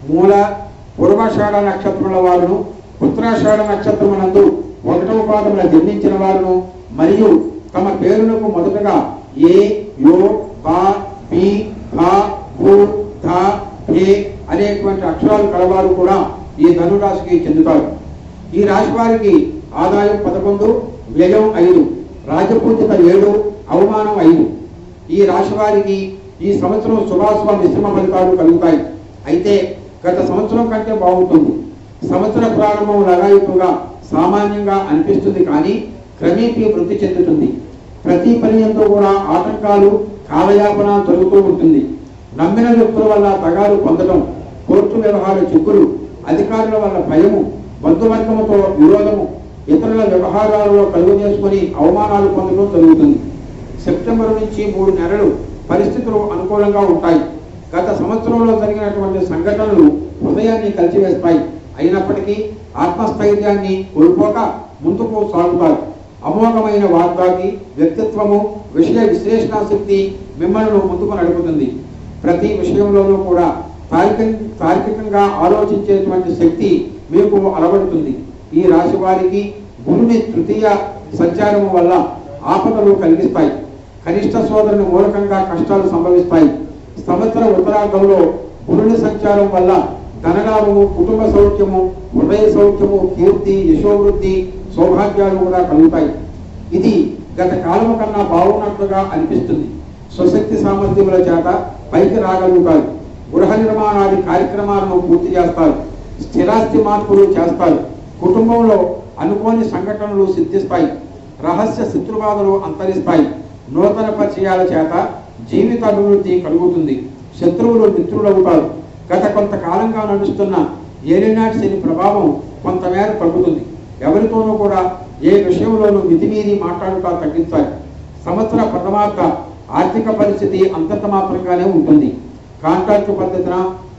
మూల పూర్వాషాఢ నక్షత్రముల వారును, ఉత్తరాషాఢ నక్షత్రమునందు 1వ పాదమున జన్మించిన వారును, మరియు తమ పేరులకు మొదటగా ఏ, యో, బా, బి, భా, భూ, ధ, హే అనేటువంటి అక్షరాలు కలవారు కూడా ఈ ధనురాశికి చెందుతారు. ఈ రాశి వారికి ఆదాయం 11, వ్యయం 5, రాజపూజిత 7, అవమానం 5. ఈ రాశి వారికి ఈ సంవత్సరం శుభాశుభ మిశ్రమ ఫలితాలు కలుగుతాయి. అయితే గత సంవత్సరం కంటే బాగుంటుంది. సంవత్సర ప్రారంభం లగాయకుగా సామాన్యంగా అనిపిస్తుంది, కానీ క్రమేపీ వృద్ధి చెందుతుంది. ప్రతి పని ఎంతో కూడా ఆటంకాలు, కాలయాపన జరుగుతూ ఉంటుంది. నమ్మిన వ్యక్తుల వల్ల తగాలు పొందడం, కోర్టు వ్యవహార చిక్కులు, అధికారుల వల్ల భయము, బంధువర్గముతో విరోధము, ఇతరుల వ్యవహారాలలో కలుగు చేసుకుని అవమానాలు పొందడం జరుగుతుంది. సెప్టెంబర్ నుంచి 3 నెలలు పరిస్థితులు అనుకూలంగా ఉంటాయి. గత సంవత్సరంలో జరిగినటువంటి సంఘటనలు హృదయాన్ని కలిసివేస్తాయి. అయినప్పటికీ ఆత్మస్థైర్యాన్ని కోల్పోక ముందుకు సాగుతారు. అమోఘమైన వాగ్దాటి, వ్యక్తిత్వము, విషయ విశ్లేషణ శక్తి మిమ్మల్ని ముందుకు నడుపుతుంది. ప్రతి విషయంలోనూ కూడా తార్కికంగా ఆలోచించేటువంటి శక్తి మీకు అలవడుతుంది. ఈ రాశి వారికి గురుని తృతీయ సంచారము వల్ల ఆపదలు కలిగిస్తాయి. కనిష్ట సోదరుని మూలకంగా కష్టాలు సంభవిస్తాయి. సంవత్సర ఉత్తరార్థంలో గురుని సంచారం వల్ల ధనలాభము, కుటుంబ సౌఖ్యము, హృదయ సౌఖ్యము, కీర్తి, యశోవృద్ధి, సౌభాగ్యాలు కూడా కలుగుతాయి. ఇది గత కాలము కన్నా బాగున్నట్లుగా అనిపిస్తుంది. స్వశక్తి సామర్థ్యముల చేత పైకి రాగలుగుతారు. గృహ నిర్మాణాది కార్యక్రమాలను పూర్తి చేస్తారు. స్థిరాస్తి మార్పులు చేస్తారు. కుటుంబంలో అనుకోని సంఘటనలు సిద్ధిస్తాయి. రహస్య శత్రుబాధలు అంతరిస్తాయి. నూతన పరిచయాల చేత జీవిత అభివృద్ధి కలుగుతుంది. శత్రువులు మిత్రులవుతారు. గత కొంతకాలంగా నడుస్తున్న ఏలినాటి శని ప్రభావం కొంతమేర తగ్గుతుంది. ఎవరితోనూ కూడా ఏ విషయంలోనూ మితిమీరి మాట్లాడుతా తగ్గించాలి. సంవత్సర ప్రథమార్థ ఆర్థిక పరిస్థితి అంతంత మాత్రంగానే ఉంటుంది. కాంట్రాక్టు పద్ధతిన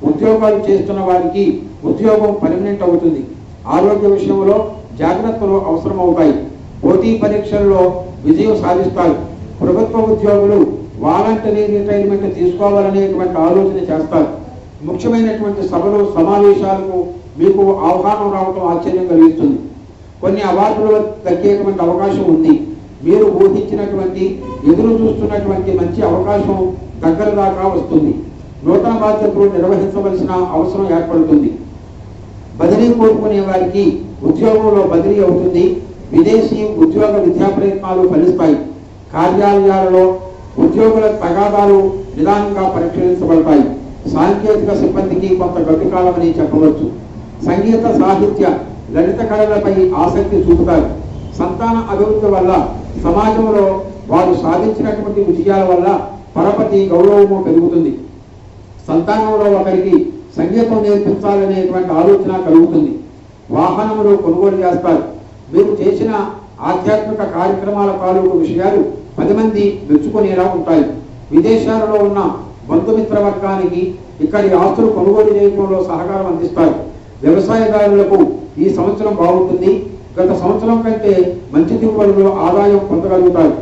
ఉద్యోగాలు చేస్తున్న వారికి ఉద్యోగం పర్మనెంట్ అవుతుంది. ఆరోగ్య విషయంలో జాగ్రత్తలు అవసరమవుతాయి. పోటీ పరీక్షల్లో విజయం సాధిస్తారు. ప్రభుత్వ ఉద్యోగులు వాలంటరీ రిటైర్మెంట్ తీసుకోవాలనేటువంటి ఆలోచన చేస్తారు. ముఖ్యమైనటువంటి సభలు, సమావేశాలకు మీకు ఆహ్వానం రావడం ఆశ్చర్యం కలిగిస్తుంది. కొన్ని అవార్డులు దక్కేటువంటి అవకాశం ఉంది. మీరు ఊహించినటువంటి, ఎదురు చూస్తున్నటువంటి మంచి అవకాశం దగ్గర దాకా వస్తుంది. నూతన బాధ్యతలు నిర్వహించవలసిన అవసరం ఏర్పడుతుంది. బదిలీ కోరుకునే వారికి ఉద్యోగంలో బదిలీ అవుతుంది. విదేశీ ఉద్యోగ విద్యా ప్రయత్నాలు ఫలిస్తాయి. కార్యాలయాలలో ఉద్యోగుల తగాదాలు నిదానంగా పరిష్కరించబడతాయి. సాంకేతిక సిబ్బందికి కొంత గడ్డు కాలమని చెప్పవచ్చు. సంగీత సాహిత్య లలిత కళలపై ఆసక్తి చూపుతారు. సంతాన అభివృద్ధి వల్ల సమాజంలో వారు సాధించినటువంటి విజయాల వల్ల పరపతి గౌరవము పెరుగుతుంది. సంతానంలో ఒకరికి సంగీతం నేర్పించాలనేటువంటి ఆలోచన కలుగుతుంది. వాహనములు కొనుగోలు చేస్తారు. మీరు చేసిన ఆధ్యాత్మిక కార్యక్రమాల తాలూకు విషయాలు 10 మంది మెచ్చుకునేలా ఉంటాయి. విదేశాలలో ఉన్న బంధుమిత్ర వర్గానికి ఇక్కడి ఆస్తులు కొనుగోలు చేయడంలో సహకారం అందిస్తారు. వ్యవసాయదారులకు ఈ సంవత్సరం బాగుంటుంది. గత సంవత్సరం కంటే మంచి దిగుబడులు ఆదాయం పొందగలుగుతారు.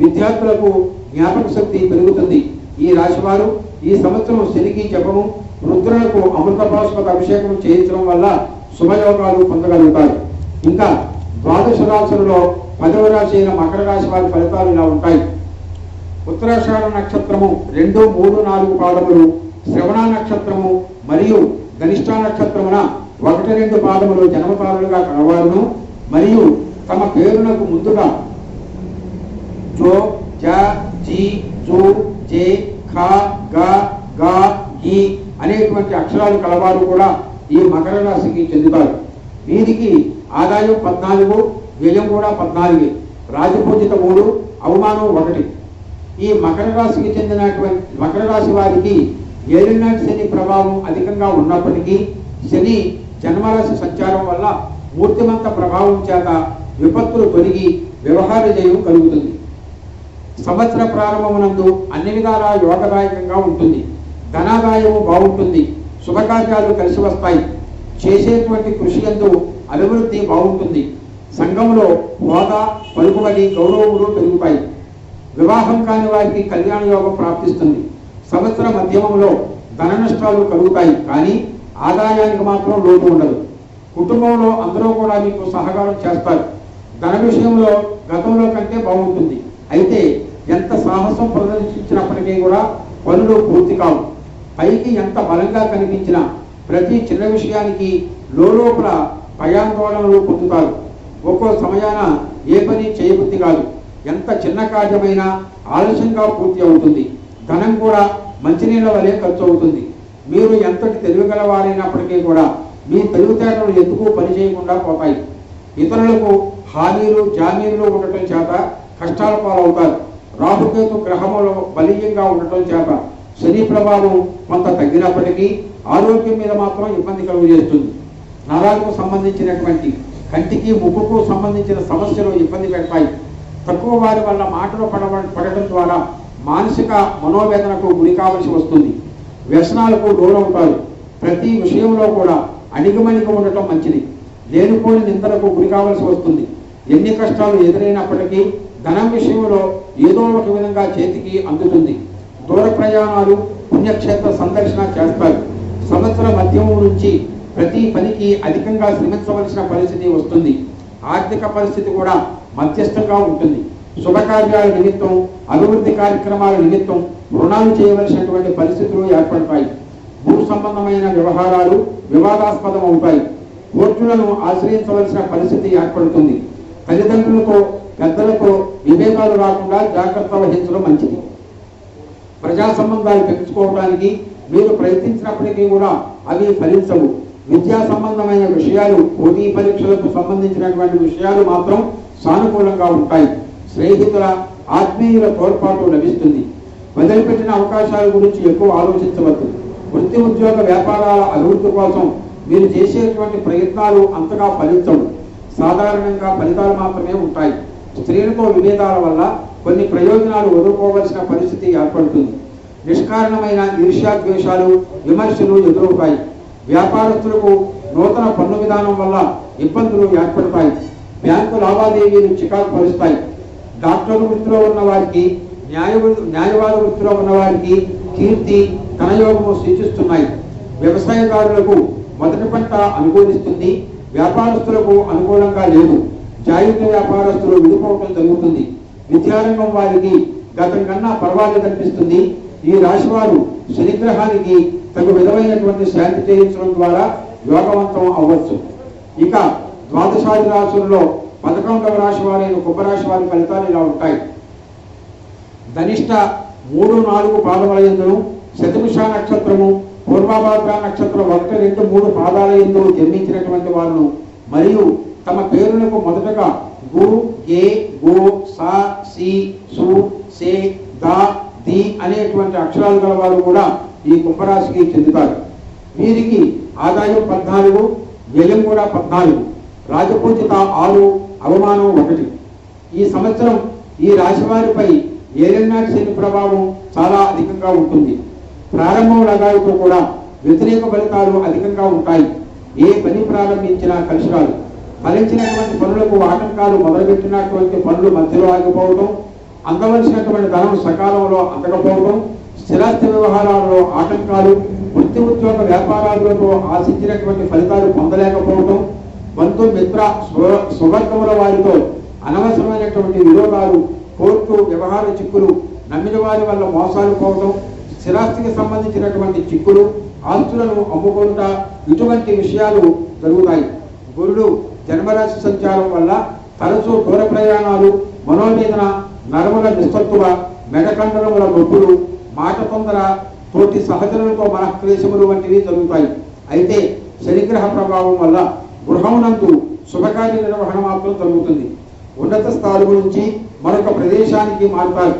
విద్యార్థులకు జ్ఞాపక శక్తి పెరుగుతుంది. ఈ రాశివారు ఈ సంవత్సరం శనికి జపము, రుద్రులకు అమృతపాశుపత అభిషేకం చేయించడం వల్ల శుభయోగాలు పొందగలుగుతారు. ఇంకా ద్వాదశ రాశులలో 10వ రాశి అయిన మకర రాశి వారి ఫలితాలు ఇలా ఉంటాయి. ఉత్తరాషాఢ నక్షత్రము 2, 3, 4 పాదములు, శ్రవణ నక్షత్రము మరియు ధనిష్ట నక్షత్రమున 1, 2 పాదములు జన్మతారులుగా కలవారును మరియు తమ పేరునకు ముందుగా జో, జ, జి, జు, జే, ఖ, గ, గ, గి అనేటువంటి అక్షరాలు కలవారు కూడా ఈ మకర రాశికి చెందుతారు. వీరికి ఆదాయం 14, వ్యయం కూడా 14, రాజపూజిత 3, అవమానం 1. ఈ మకర రాశికి చెందినటువంటి మకర రాశి వారికి ఏలినాటి శని ప్రభావం అధికంగా ఉన్నప్పటికీ శని జన్మరాశి సంచారం వల్ల మూర్తిమంత ప్రభావం చేత విపత్తులు తొలగి వ్యవహార జయం కలుగుతుంది. సంవత్సర ప్రారంభమునందు అన్ని విధాలా యోగదాయకంగా ఉంటుంది. ధనాదాయము బాగుంటుంది. శుభకార్యాలు కలిసి వస్తాయి. చేసేటువంటి కృషి యందు అభివృద్ధి బాగుంటుంది. సంఘంలో హోదా, పలుకుబడి, గౌరవములు పెరుగుతాయి. వివాహం కాని వారికి కళ్యాణ యోగం ప్రాప్తిస్తుంది. సంవత్సర మధ్యమంలో ధన నష్టాలు కలుగుతాయి, కానీ ఆదాయానికి మాత్రం లోటు ఉండదు. కుటుంబంలో అందరూ కూడా మీకు సహకారం చేస్తారు. ధన విషయంలో గతంలో కంటే బాగుంటుంది. అయితే ఎంత సాహసం ప్రదర్శించినప్పటికీ కూడా పనులు పూర్తి కావు. పైకి ఎంత బలంగా కనిపించినా ప్రతి చిన్న విషయానికి లోపల భయాందోళనలు పొందుతారు. ఒక్కో సమయాన ఏ పని చేయబుద్ధి కాదు. ఎంత చిన్న కార్యమైనా ఆలస్యంగా పూర్తి అవుతుంది. ధనం కూడా మంచినీళ్ళ వలె ఖర్చు అవుతుంది. మీరు ఎంతటి తెలివిగలవారైనప్పటికీ కూడా మీ తెలివితేటలు ఎందుకు పనిచేయకుండా పోతాయి. ఇతరులకు హామీలు, జామీన్లు ఉండటం చేత కష్టాల పాలవుతారు. రాహుకేతు గ్రహములు బలీయంగా ఉండటం చేత శని ప్రభావం కొంత తగ్గినప్పటికీ ఆరోగ్యం మీద మాత్రం ఇబ్బంది కలుగజేస్తుంది. నరాలకు సంబంధించినటువంటి కంటికి, ముక్కుకు సంబంధించిన సమస్యలు ఇబ్బంది పెడతాయి. తక్కువ వారి వల్ల మాటలు పడటం ద్వారా మానసిక మనోవేదనకు గురి కావలసి వస్తుంది. వ్యసనాలకు దూరవుతారు. ప్రతి విషయంలో కూడా అణిగిమణిగి ఉండటం మంచిది. లేనిపోని నిందలకు గురి కావలసి వస్తుంది. ఎన్ని కష్టాలు ఎదురైనప్పటికీ ధనం విషయంలో ఏదో ఒక విధంగా చేతికి అందుతుంది. దూర ప్రయాణాలు, పుణ్యక్షేత్ర సందర్శన చేస్తారు. సంవత్సర మధ్యము నుంచి ప్రతి పనికి అధికంగా శ్రమించవలసిన పరిస్థితి వస్తుంది. ఆర్థిక పరిస్థితి కూడా మధ్యస్థంగా ఉంటుంది. శుభకార్యాల నిమిత్తం, అభివృద్ధి కార్యక్రమాల నిమిత్తం రుణాలు చేయవలసినటువంటి పరిస్థితులు ఏర్పడతాయి. భూ సంబంధమైన వ్యవహారాలు వివాదాస్పదం అవుతాయి. కోర్టులను ఆశ్రయించవలసిన పరిస్థితి ఏర్పడుతుంది. తల్లిదండ్రులతో, పెద్దలతో విభేదాలు రాకుండా జాగ్రత్త వహించడం మంచిది. ప్రజా సంబంధాలు పెంచుకోవడానికి మీరు ప్రయత్నించినప్పటికీ కూడా అవి ఫలించవు. విద్యా సంబంధమైన విషయాలు, పోటీ పరీక్షలకు సంబంధించినటువంటి విషయాలు మాత్రం సానుకూలంగా ఉంటాయి. స్నేహితుల, ఆత్మీయుల తోడ్పాటు లభిస్తుంది. వదిలిపెట్టిన అవకాశాల గురించి ఎక్కువ ఆలోచించవద్దు. వృత్తి, ఉద్యోగ, వ్యాపారాల అభివృద్ధి కోసం మీరు చేసేటువంటి ప్రయత్నాలు అంతగా ఫలించవు. సాధారణంగా ఫలితాలు మాత్రమే ఉంటాయి. స్త్రీలతో విభేదాల వల్ల కొన్ని ప్రయోజనాలు వదులుకోవలసిన పరిస్థితి ఏర్పడుతుంది. నిష్కారణమైన ఈర్ష్యాద్వేషాలు, విమర్శలు ఎదురవుతాయి. వ్యాపారస్తులకు నూతన పన్ను విధానం వల్ల ఇబ్బందులు ఏర్పడతాయి. బ్యాంకు లావాదేవీలు చికాకు పరుస్తాయి. డాక్టర్ వృత్తిలో ఉన్న వారికి, న్యాయవాద వృత్తిలో ఉన్న వారికి కీర్తి, ధనయోగము సూచిస్తున్నాయి. వ్యవసాయదారులకు మొదటి పంట అనుకూలిస్తుంది. వ్యాపారస్తులకు అనుకూలంగా లేదు. జాయింట్ వ్యాపారస్తులు విడిపోవడం జరుగుతుంది. విద్యారంగం వారికి గతం కన్నా పర్వాలేదనిపిస్తుంది. ఈ రాశి వారు శనిగ్రహానికి తగు విధమైనటువంటి శాంతి చేయించడం ద్వారా యోగవంతం అవ్వచ్చు. ఇక ద్వాదశాది రాశుల్లో 11వ రాశి వారైన కుంభరాశి వారి ఫలితాలు ఇలా ఉంటాయి. ధనిష్ట 3, 4 పాదముల యందును, శతభిష నక్షత్రము, పూర్వభాద్ర నక్షత్రం 1, 2, 3 పాదాల యందు జన్మించినటువంటి వారు మరియు తమ పేరులకు మొదటగా గు, గే, గో, సా, సి, సు, సే, దా, ది అనేటువంటి అక్షరాలు గల వారు కూడా ఈ కుంభరాశికి చెందుతారు. వీరికి ఆదాయం 14, వ్యయం కూడా 14, రాజపూజిత 6, అవమానం 1. ఈ సంవత్సరం ఈ రాశి వారిపై ఏలినాటి శని ప్రభావం చాలా అధికంగా ఉంటుంది. ప్రారంభం లగాయతో కూడా వ్యతిరేక ఫలితాలు అధికంగా ఉంటాయి. ఏ పని ప్రారంభించినా కలిసి రాదు. ఫలించినటువంటి పనులకు ఆటంకాలు, మొదలుపెట్టినటువంటి పనులు మధ్యలో ఆగిపోవడం, అందవలసినటువంటి ధనం సకాలంలో అందకపోవడం, స్థిరాస్తి వ్యవహారాలలో ఆటంకాలు, వృత్తి ఉద్యోగ వ్యాపారాలతో ఆశించినటువంటి ఫలితాలు పొందలేకపోవడం, బంధు మిత్ర స్వవర్గముల వారితో అనవసరమైనటువంటి విరోధాలు, కోర్టు వ్యవహార చిక్కులు, నమ్మిన వారి వల్ల మోసాలు పోవడం, స్థిరాస్తికి సంబంధించినటువంటి చిక్కులు, ఆస్తులను అమ్ముకుంటా ఇటువంటి విషయాలు జరుగుతాయి. గురుడు జన్మరాశి సంచారం వల్ల తరచూ దూర ప్రయాణాలు, మనోవేదన, నరముల నిస్తత్తువ, మెడకండలముల నొప్పులు, మాట తొందర, తోటి సహచరులతో మనఃక్లేశములు వంటివి జరుగుతాయి. అయితే శనిగ్రహ ప్రభావం వల్ల గృహమునందు శుభకార్య నిర్వహణ మాత్రం జరుగుతుంది. ఉన్నత స్థాయి నుంచి మరొక ప్రదేశానికి మారుతారు.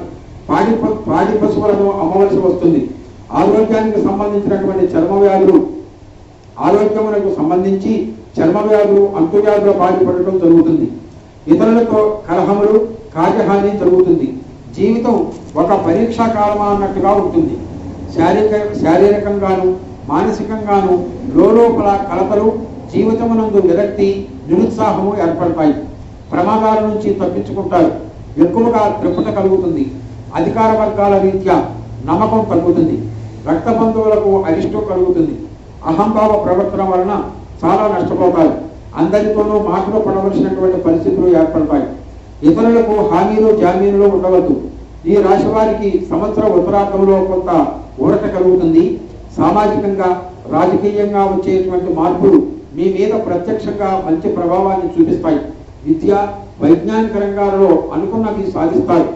పాడి పశువులను అమ్మవలసి వస్తుంది. ఆరోగ్యానికి సంబంధించినటువంటి చర్మ వ్యాధులు, ఆరోగ్యములకు సంబంధించి చర్మ వ్యాధులు, అంటువ్యాధుల బాధపడటం జరుగుతుంది. ఇతరులతో కలహములు, కార్యహాని జరుగుతుంది. జీవితం ఒక పరీక్షా కాలమా అన్నట్టుగా ఉంటుంది. శారీరకంగాను మానసికంగాను లోపల కలతలు, జీవితమునందు విరక్తి, నిరుత్సాహము ఏర్పడతాయి. ప్రమాదాల నుంచి తప్పించుకుంటారు. ఎక్కువగా తృప్త కలుగుతుంది. అధికార వర్గాల రీత్యా నమ్మకం కలుగుతుంది. రక్త బంధువులకు అరిష్టం కలుగుతుంది. అహంభావ ప్రవర్తన వలన చాలా నష్టపోతారు. అందరితోనూ మాటలు పడవలసినటువంటి పరిస్థితులు ఏర్పడతాయి. ఇతరులకు హామీలు, జామీనులు ఉండవద్దు. ఈ రాశి వారికి సంవత్సర ఉత్తరార్థంలో కొంత ఊరట కలుగుతుంది. సామాజికంగా, రాజకీయంగా వచ్చేటువంటి మార్పులు మీ మీద ప్రత్యక్షంగా మంచి ప్రభావాన్ని చూపిస్తాయి. విద్య, వైజ్ఞానిక రంగాలలో అనుకున్నవి సాధిస్తారు.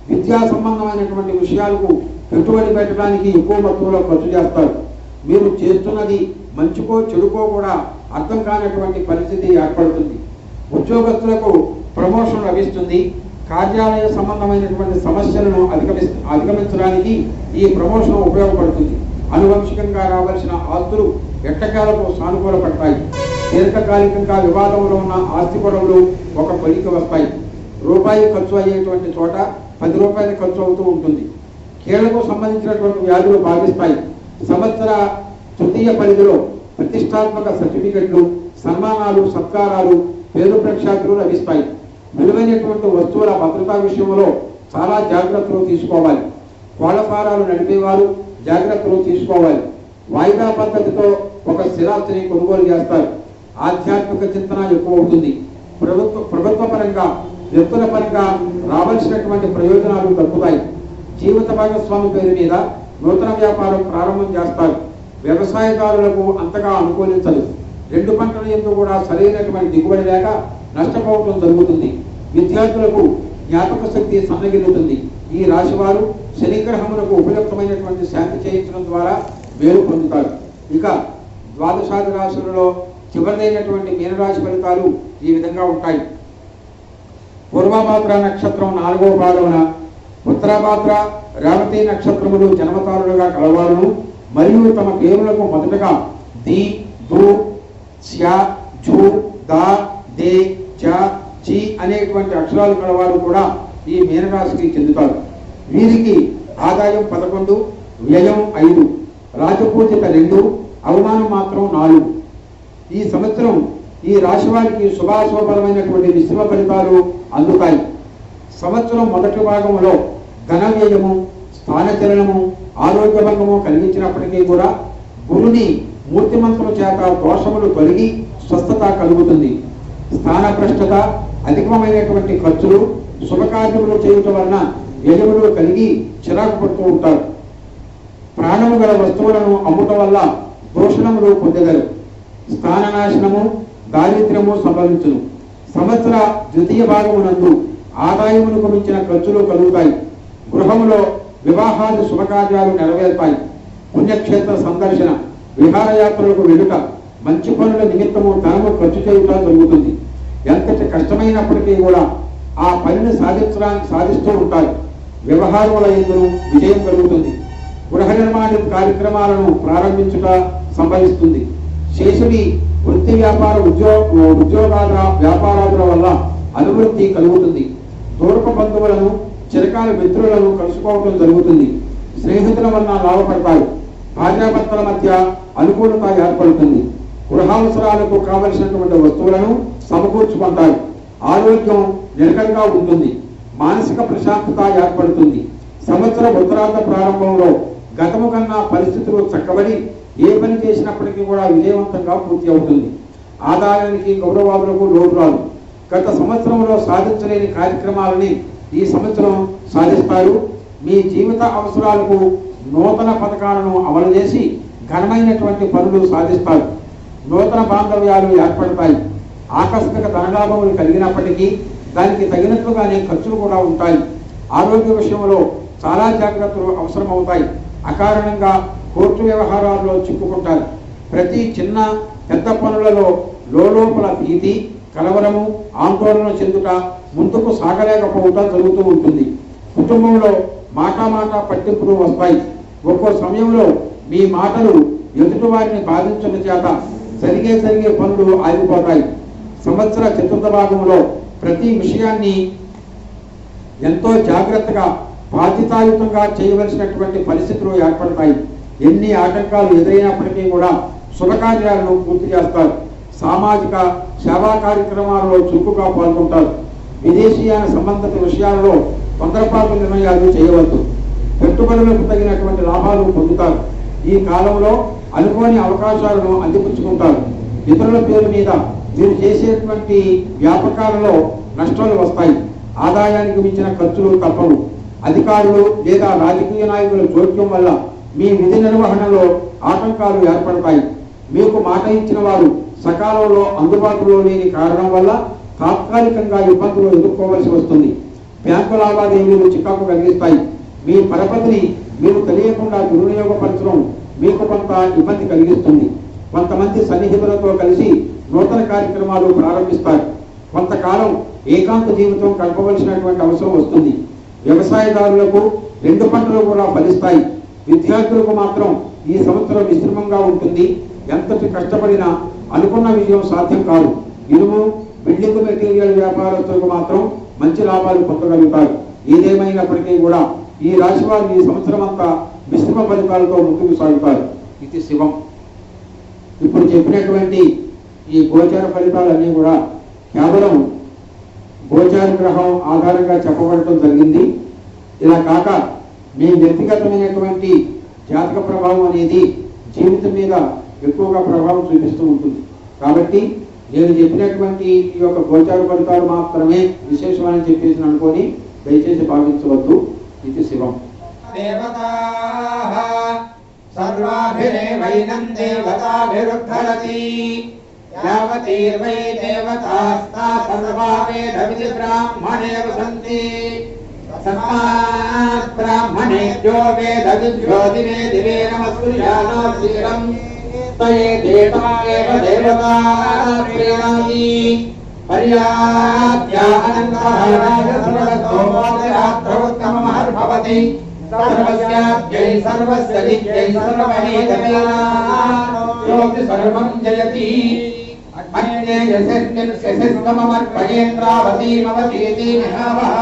విద్యా సంబంధమైనటువంటి విషయాలకు పెట్టుబడి పెట్టడానికి ఎక్కువ మొత్తంలో ఖర్చు చేస్తారు. మీరు చేస్తున్నది మంచికో చెడుకో కూడా అర్థం కానటువంటి పరిస్థితి ఏర్పడుతుంది. ఉద్యోగస్తులకు ప్రమోషన్ లభిస్తుంది. కార్యాలయ సంబంధమైనటువంటి సమస్యలను అధిగమించడానికి ఈ ప్రమోషన్ ఉపయోగపడుతుంది. అనువంశికంగా రావాల్సిన ఆస్తులు ఎట్టకాలకు సానుకూలపడతాయి. దీర్ఘకాలికంగా వివాదంలో ఉన్న ఆస్తి గొడవలు ఒక కొలికి వస్తాయి. రూపాయి ఖర్చు అయ్యేటువంటి చోట 10 రూపాయలు ఖర్చు అవుతూ ఉంటుంది. కీళ్లకు సంబంధించినటువంటి వ్యాధులు బాధిస్తాయి. సంవత్సర తృతీయ పరిధిలో ప్రతిష్టాత్మక సర్టిఫికెట్లు, సన్మానాలు, సత్కారాలు, పేరు ప్రఖ్యాతులు లభిస్తాయి. విలువైనటువంటి వస్తువుల భద్రతా విషయంలో చాలా జాగ్రత్తలు తీసుకోవాలి. కోళ్లఫారాలు నడిపేవారు జాగ్రత్తలు తీసుకోవాలి. వాయిదా పద్ధతితో ఒక స్థిరాస్తిని కొనుగోలు చేస్తారు. ఆధ్యాత్మిక చింతన ఎక్కువ అవుతుంది. ప్రభుత్వ పరంగా, వ్యక్తుల పరంగా రావాల్సినటువంటి ప్రయోజనాలు దక్కుతాయి. జీవిత భాగస్వామి పేరు మీద నూతన వ్యాపారం ప్రారంభం చేస్తారు. వ్యవసాయదారులకు అంతగా అనుకూలించదు. 2 పంటల యందు కూడా సరైనటువంటి దిగుబడి లేక నష్టపోవడం జరుగుతుంది. విద్యార్థులకు జ్ఞాపక శక్తి సన్నగిల్లుతుంది. ఈ రాశి వారు శనిగ్రహములకు ఉపయుక్తమైనటువంటి శాంతి చేయించడం ద్వారా మేలు పొందుతారు. ఇక ద్వాదశాది రాశులలో చివరిదైనటువంటి మీనరాశి ఫలితాలు ఈ విధంగా ఉంటాయి. పూర్వభాద్ర నక్షత్రం 4వ పాదమున, ఉత్తరభాద్ర, రేవతి నక్షత్రములు జన్మతారులుగా కలవారును మరియు తమ పేరులకు మొదటగా ది, దు, శ్య, ఝు, దా, దే, చ, చి అనేటువంటి అక్షరాలు కలవారు కూడా ఈ మీనరాశికి చెందుతారు. వీరికి ఆదాయం 11, వ్యయం 5, రాజపూజిత 2, అవమానం మాత్రం 4. ఈ సంవత్సరం ఈ రాశి వారికి శుభాశుభపరమైనటువంటి మిశ్రమ ఫలితాలు అందుతాయి. సంవత్సరం మొదటి భాగంలో ధన వ్యయము, స్థానచలనము, ఆరోగ్య భంగము కలిగించినప్పటికీ కూడా గురుని మూర్తిమంతుల చేత దోషములు తొలగి స్వస్థత కలుగుతుంది. స్థానభ్రష్టత, అధికమైనటువంటి ఖర్చులు, శుభకార్యములు చేయటం వలన వ్యయములు కలిగి చిరాకు పడుతూ ఉంటారు. ప్రాణము గల వస్తువులను అమ్ముట వల్ల దోషణములు పొందగలరు. స్థాననాశనము, దారిద్ర్యము సంభవించును. సంవత్సర ద్వితీయ భాగమునందు ఆదాయమునకు మించిన ఖర్చులు కలుగుతాయి. గృహములో వివాహాది శుభకార్యాలు నెరవేరుతాయి. పుణ్యక్షేత్ర సందర్శన, విహారయాత్రలకు వెలుట, మంచి పనుల నిమిత్తము ధనము ఖర్చు చేయుట జరుగుతుంది. ఎంతటి కష్టమైనప్పటికీ కూడా ఆ పనిని సాధిస్తూ ఉంటారు. వ్యవహారముల యందు విజయం కలుగుతుంది. గృహ నిర్మాణ కార్యక్రమాలను ప్రారంభించుట సంభవిస్తుంది. శేషుడి వృత్తి వ్యాపార ఉద్యోగాల వ్యాపారాదుల వల్ల అభివృద్ధి కలుగుతుంది. దూరపు బంధువులను, చిరకాల మిత్రులను కలుసుకోవడం జరుగుతుంది. స్నేహితుల వలన లాభపడతారు. భార్యాభర్తల మధ్య అనుకూలత ఏర్పడుతుంది. గృహావసరాలకు కావలసినటువంటి వస్తువులను సమకూర్చుకుంటారు. ఆరోగ్యం నిలకడగా ఉంటుంది. మానసిక ప్రశాంతత ఏర్పడుతుంది. సంవత్సర ఉత్తరార్థ ప్రారంభంలో గతము కన్నా పరిస్థితులు చక్కబడి ఏ పని చేసినప్పటికీ కూడా విజయవంతంగా పూర్తి అవుతుంది. ఆదాయానికి గౌరవాదులకు లోటు రాదు. గత సంవత్సరంలో సాధించలేని కార్యక్రమాలని ఈ సంవత్సరం సాధిస్తారు. మీ జీవిత అవసరాలకు నూతన పథకాలను అమలు చేసి ఘనమైనటువంటి పనులు సాధిస్తారు. నూతన బాంధవ్యాలు ఏర్పడతాయి. ఆకస్మిక ధనలాభములు కలిగినప్పటికీ దానికి తగినట్లుగానే ఖర్చులు కూడా ఉంటాయి. ఆరోగ్య విషయంలో చాలా జాగ్రత్తలు అవసరమవుతాయి. అకారణంగా కోర్టు వ్యవహారాల్లో చిక్కుకుంటారు. ప్రతి చిన్న పెద్ద పనులలో లోపల భీతి, కలవరము, ఆందోళన చెందుట, ముందుకు సాగలేకపోవట జరుగుతూ ఉంటుంది. కుటుంబంలో మాట పట్టింపులు వస్తాయి. ఒక్కో సమయంలో మీ మాటలు ఎదుటి వారిని బాధించడం చేత జరిగే పనులు ఆగిపోతాయి. సంవత్సర చతుర్థ భాగంలో ప్రతి విషయాన్ని ఎంతో జాగ్రత్తగా బాధ్యతాయుతంగా చేయవలసినటువంటి పరిస్థితులు ఏర్పడతాయి. ఎన్ని ఆటంకాలు ఎదురైనప్పటికీ కూడా శుభకార్యాలను పూర్తి చేస్తారు. సామాజిక సేవా కార్యక్రమాలలో చురుకుగా పాల్గొంటారు. విదేశీయాన సంబంధిత విషయాలలో తొందరపాటు నిర్ణయాలు చేయవద్దు. పెట్టుబడులకు తగినటువంటి లాభాలు పొందుతారు. ఈ కాలంలో అనుకోని అవకాశాలను అందిపుచ్చుకుంటారు. ఇతరుల పేరు మీద మీరు చేసేటువంటి వ్యాపకాలలో నష్టాలు వస్తాయి. ఆదాయానికి మించిన ఖర్చులు తప్పవు. అధికారులు లేదా రాజకీయ నాయకుల జోక్యం వల్ల మీ విధి నిర్వహణలో ఆటంకాలు ఏర్పడతాయి. మీకు మాట ఇచ్చిన వారు సకాలంలో అందుబాటులో లేని కారణం వల్ల తాత్కాలికంగా ఇబ్బందులు ఎదుర్కోవలసి వస్తుంది. బ్యాంకు లావాదేవీలు చికాకు కలిగిస్తాయి. మీ పరపతిని మీరు తెలియకుండా దుర్వినియోగపరచడం మీకు కొంత ఇబ్బంది కలిగిస్తుంది. కొంతమంది సన్నిహితులతో కలిసి నూతన కార్యక్రమాలు ప్రారంభిస్తారు. కొంతకాలం ఏకాంత జీవితం గడపవలసినటువంటి అవసరం వస్తుంది. వ్యవసాయదారులకు 2 పంటలు కూడా ఫలిస్తాయి. విద్యార్థులకు మాత్రం ఈ సంవత్సరం మిశ్రమంగా ఉంటుంది. ఎంతటి కష్టపడినా అనుకున్న విజయం సాధ్యం కాదు. ఇనుము, బిల్డింగ్ మెటీరియల్ వ్యాపారస్తులకు మాత్రం మంచి లాభాలు పొందగలుగుతారు. ఏదేమైనప్పటికీ కూడా ఈ రాశి వారు ఈ సంవత్సరం అంతా మిశ్రమ ఫలితాలతో ముందుకు సాగుతారు. ఇది శివం. ఇప్పుడు చెప్పినటువంటి ఈ గోచార ఫలితాలన్నీ కూడా కేవలం గోచార గ్రహం ఆధారంగా చెప్పబడటం జరిగింది. ఇలా కాక మీ వ్యక్తిగతమైనటువంటి జాతక ప్రభావం అనేది జీవితం మీద ఎక్కువగా ప్రభావం చూపిస్తూ ఉంటుంది. కాబట్టి నేను చెప్పినటువంటి ఈ యొక్క గోచార ఫలితాలు మాత్రమే విశేషమని చెప్పేసి అనుకొని దయచేసి భావించవద్దు. ఇది శివం. సర్వాభిరేవైనం దేవతాభిరుద్ధరతి యావతీర్వై దేవతాస్తా సర్వా వేదవిధి బ్రాహ్మణే వసంతి తస్మాత్ బ్రాహ్మణేభ్యో వేదవిభ్యో దివే దివే నమస్కుర్యానో శ్రీరం తయే దేవా ఏవ దేవతా ప్రియామి పర్యాప్త్యా అనంతరాయ సర్వతోమోదయాత్రోత్తమమహర్భవతి సర్వస్యాప్యై సర్వస్య నిత్యై సర్వమేధమేనాయోగి సర్వం జయతి అన్యే యస్మిన్ శశస్కమర్పయేంద్రావతీమవతీతి నిహావః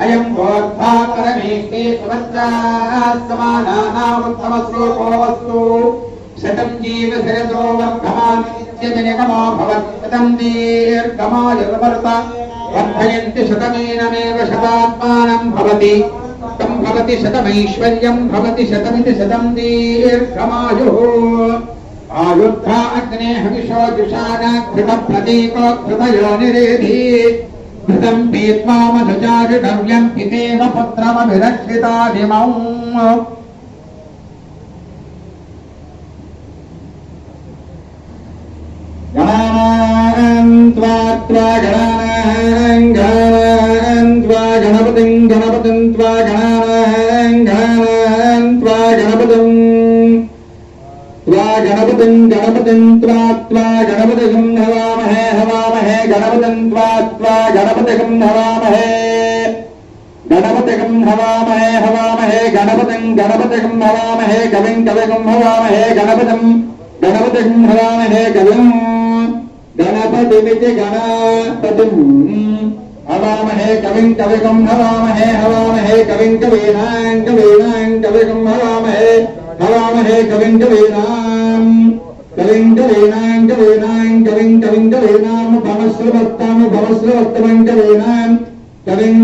అయం గోర్ధా పరమేష్టి సువత్సమానానాముత్తమశ్లోకో వస్తు శతం జీవశరదో వర్ధమాన్ నిత్యజనిగమో భవత్తం దీర్ఘమాయుర్వర్త వర్ధయంతి శతమేనమేవ శతాత్మానం భవతి తం భవతి శతమైశ్వర్యం భవతి శతమితి శతం దీర్ఘమాయుః ఆయుద్ధ అగ్నే హవిషో జుషానాఘృత ప్రతీకో ఘృతయో నిరేధి ఘృతం పీత్వా మధుచారిణవ్యం పితేవ పుత్రమభిరక్షితాదిమౌ गणानां त्वा गणानां गणपतिं गणपतिं त्वा गणानां त्वा गणपतिं गणपतिं हवामहे हवामहे गणपतिं त्वा गणपतिं हवामहे गणपतिं हवामहे हवामहे गणपतिं हवामहे कविं हवामहे गणपतिं हवामहे कविं गणपतिमिति गणपतिं हवामहे कविं हवामहे हवामहे कविं कवीनां कविं हवामहे हवामहे कविं कवीनां भवश्रवत्तमं कवीनां कविं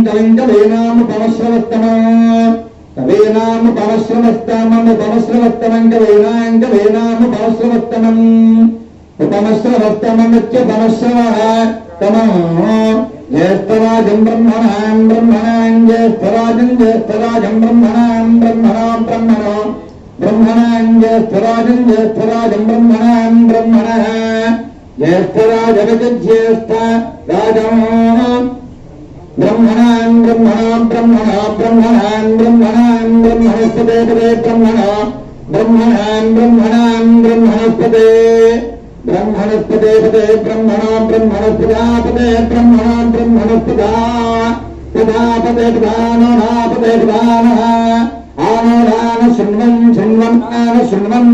कवीनां भवश्रवत्तमं उपमश्रवत्तममित्य भवश्रवः तमः ज्येष्ठराजं ब्रह्मणां ज्येष्ठराजं ब्रह्मणां ज्येष्ठराजं ब्रह्मणः ज्येष्ठराजविज्येष्ठ राजं ब्रह्मणां ब्रह्मणस्पते ब्रह्मणस्पते ब्रह्मणस्पदापते ब्रह्मणस्पदा पदापते पदानापते पदानः आनोदान शृण्वन् न शृण्वन्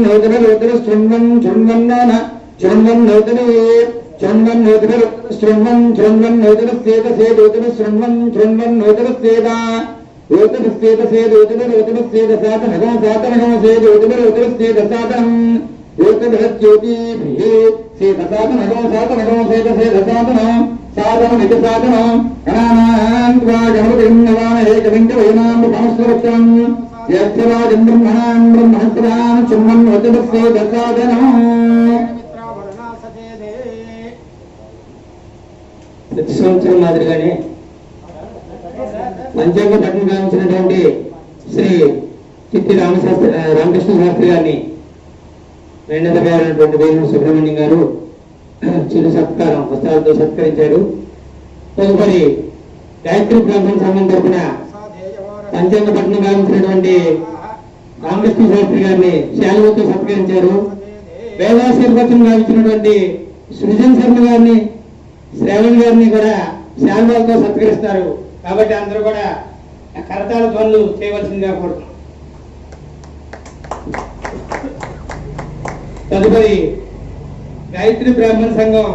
नोदन शृण्वन् नोदने शृण्वन् नोदन सेद शृण्वन् नोदन सेदा रोदन साधनगो सेदोदन साधनं ज्योतिभिः सेदसाधनगो सेदसाधनं साधनमिति साधनं गणानां त्वा गणपतिं हवामहे कविं कवीनां भवश्रवत्तमं ज्येष्ठराजं ब्रह्मणस्पदां शृण्वन् सेदसाधनं ప్రతి సంవత్సరం మాదిరిగానే పంచాంగ పఠనం గావించినటువంటి శ్రీ చిట్టి రామకృష్ణ శాస్త్రి గారిని రెండవ గారైనటువంటి వేణు సుబ్రహ్మణ్యం గారు చిరు సత్కారం వస్త్రాలతో సత్కరించారు. తదుపరి గాయత్రి బ్రాహ్మణ సంఘం తరఫున పంచాంగ పఠనం గావించినటువంటి రామకృష్ణ శాస్త్రి గారిని శాలువతో సత్కరించారు. వేదాశీర్వచనం గావించినటువంటి సృజన్ శర్మ గారిని శ్రావణ్ గారిని కూడా శాలువాలతో సత్కరిస్తారు. కాబట్టి అందరూ కూడా కరతాళ ధ్వనులు చేయవలసిందిగా కోరుతున్నాం. తదుపరి గాయత్రి బ్రాహ్మణ సంఘం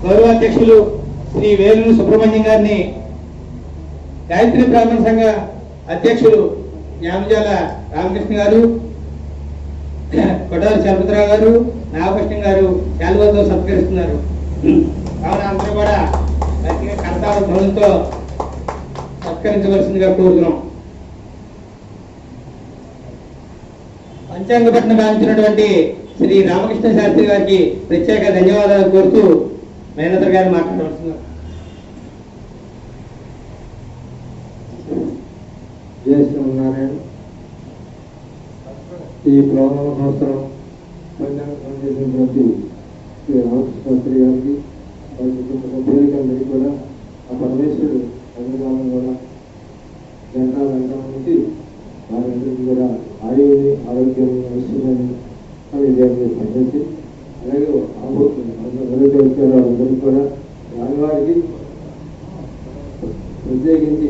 గౌరవాధ్యక్షులు శ్రీ వేలు సుబ్రహ్మణ్యం గారిని గాయత్రి బ్రాహ్మణ సంఘ అధ్యక్షులు జ్ఞానజాల రామకృష్ణ గారు, కొడాలి చలపతిరావు గారు, నాగకృష్ణ గారు శాలువాలతో సత్కరిస్తున్నారు. కావున అందరూ కూడా కరతాళ ధ్వనులతో సత్కరించవలసిందిగా కోరుతున్నాం. పంచాంగ పఠనం గావించినటువంటి శ్రీ రామకృష్ణ శాస్త్రి గారికి ప్రత్యేక ధన్యవాదాలు కోరుతూ మేనేజర్ గారిని మాట్లాడవలసిందిగా. జయ శ్రీమన్నారాయణ. ఈ ప్రారంభ సంవత్సరం పంచాంగం చేసినటువంటి శ్రీ రామకృష్ణ శాస్త్రి గారికి వారి కుటుంబ సభ్యులందరికీ కూడా ఆ పరమేశ్వరుడు అనుగ్రహం కూడా వెంటాలంటి వారందరికీ కూడా ఆయువుని ఆరోగ్యం ఐశ్వర్యాన్ని విజయాన్ని పంపించి అలాగే ఎవరైతే వచ్చారో అందరికీ కూడా వారికి ప్రత్యేకించి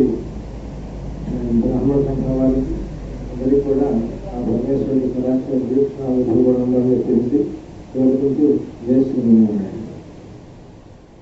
బ్రాహ్మణ సంఘం వారికి అందరికీ కూడా ఆ పరమేశ్వరుడి కళాశాల దీక్షణ తెలిసి కోరుకుంటూ చేస్తున్నాను.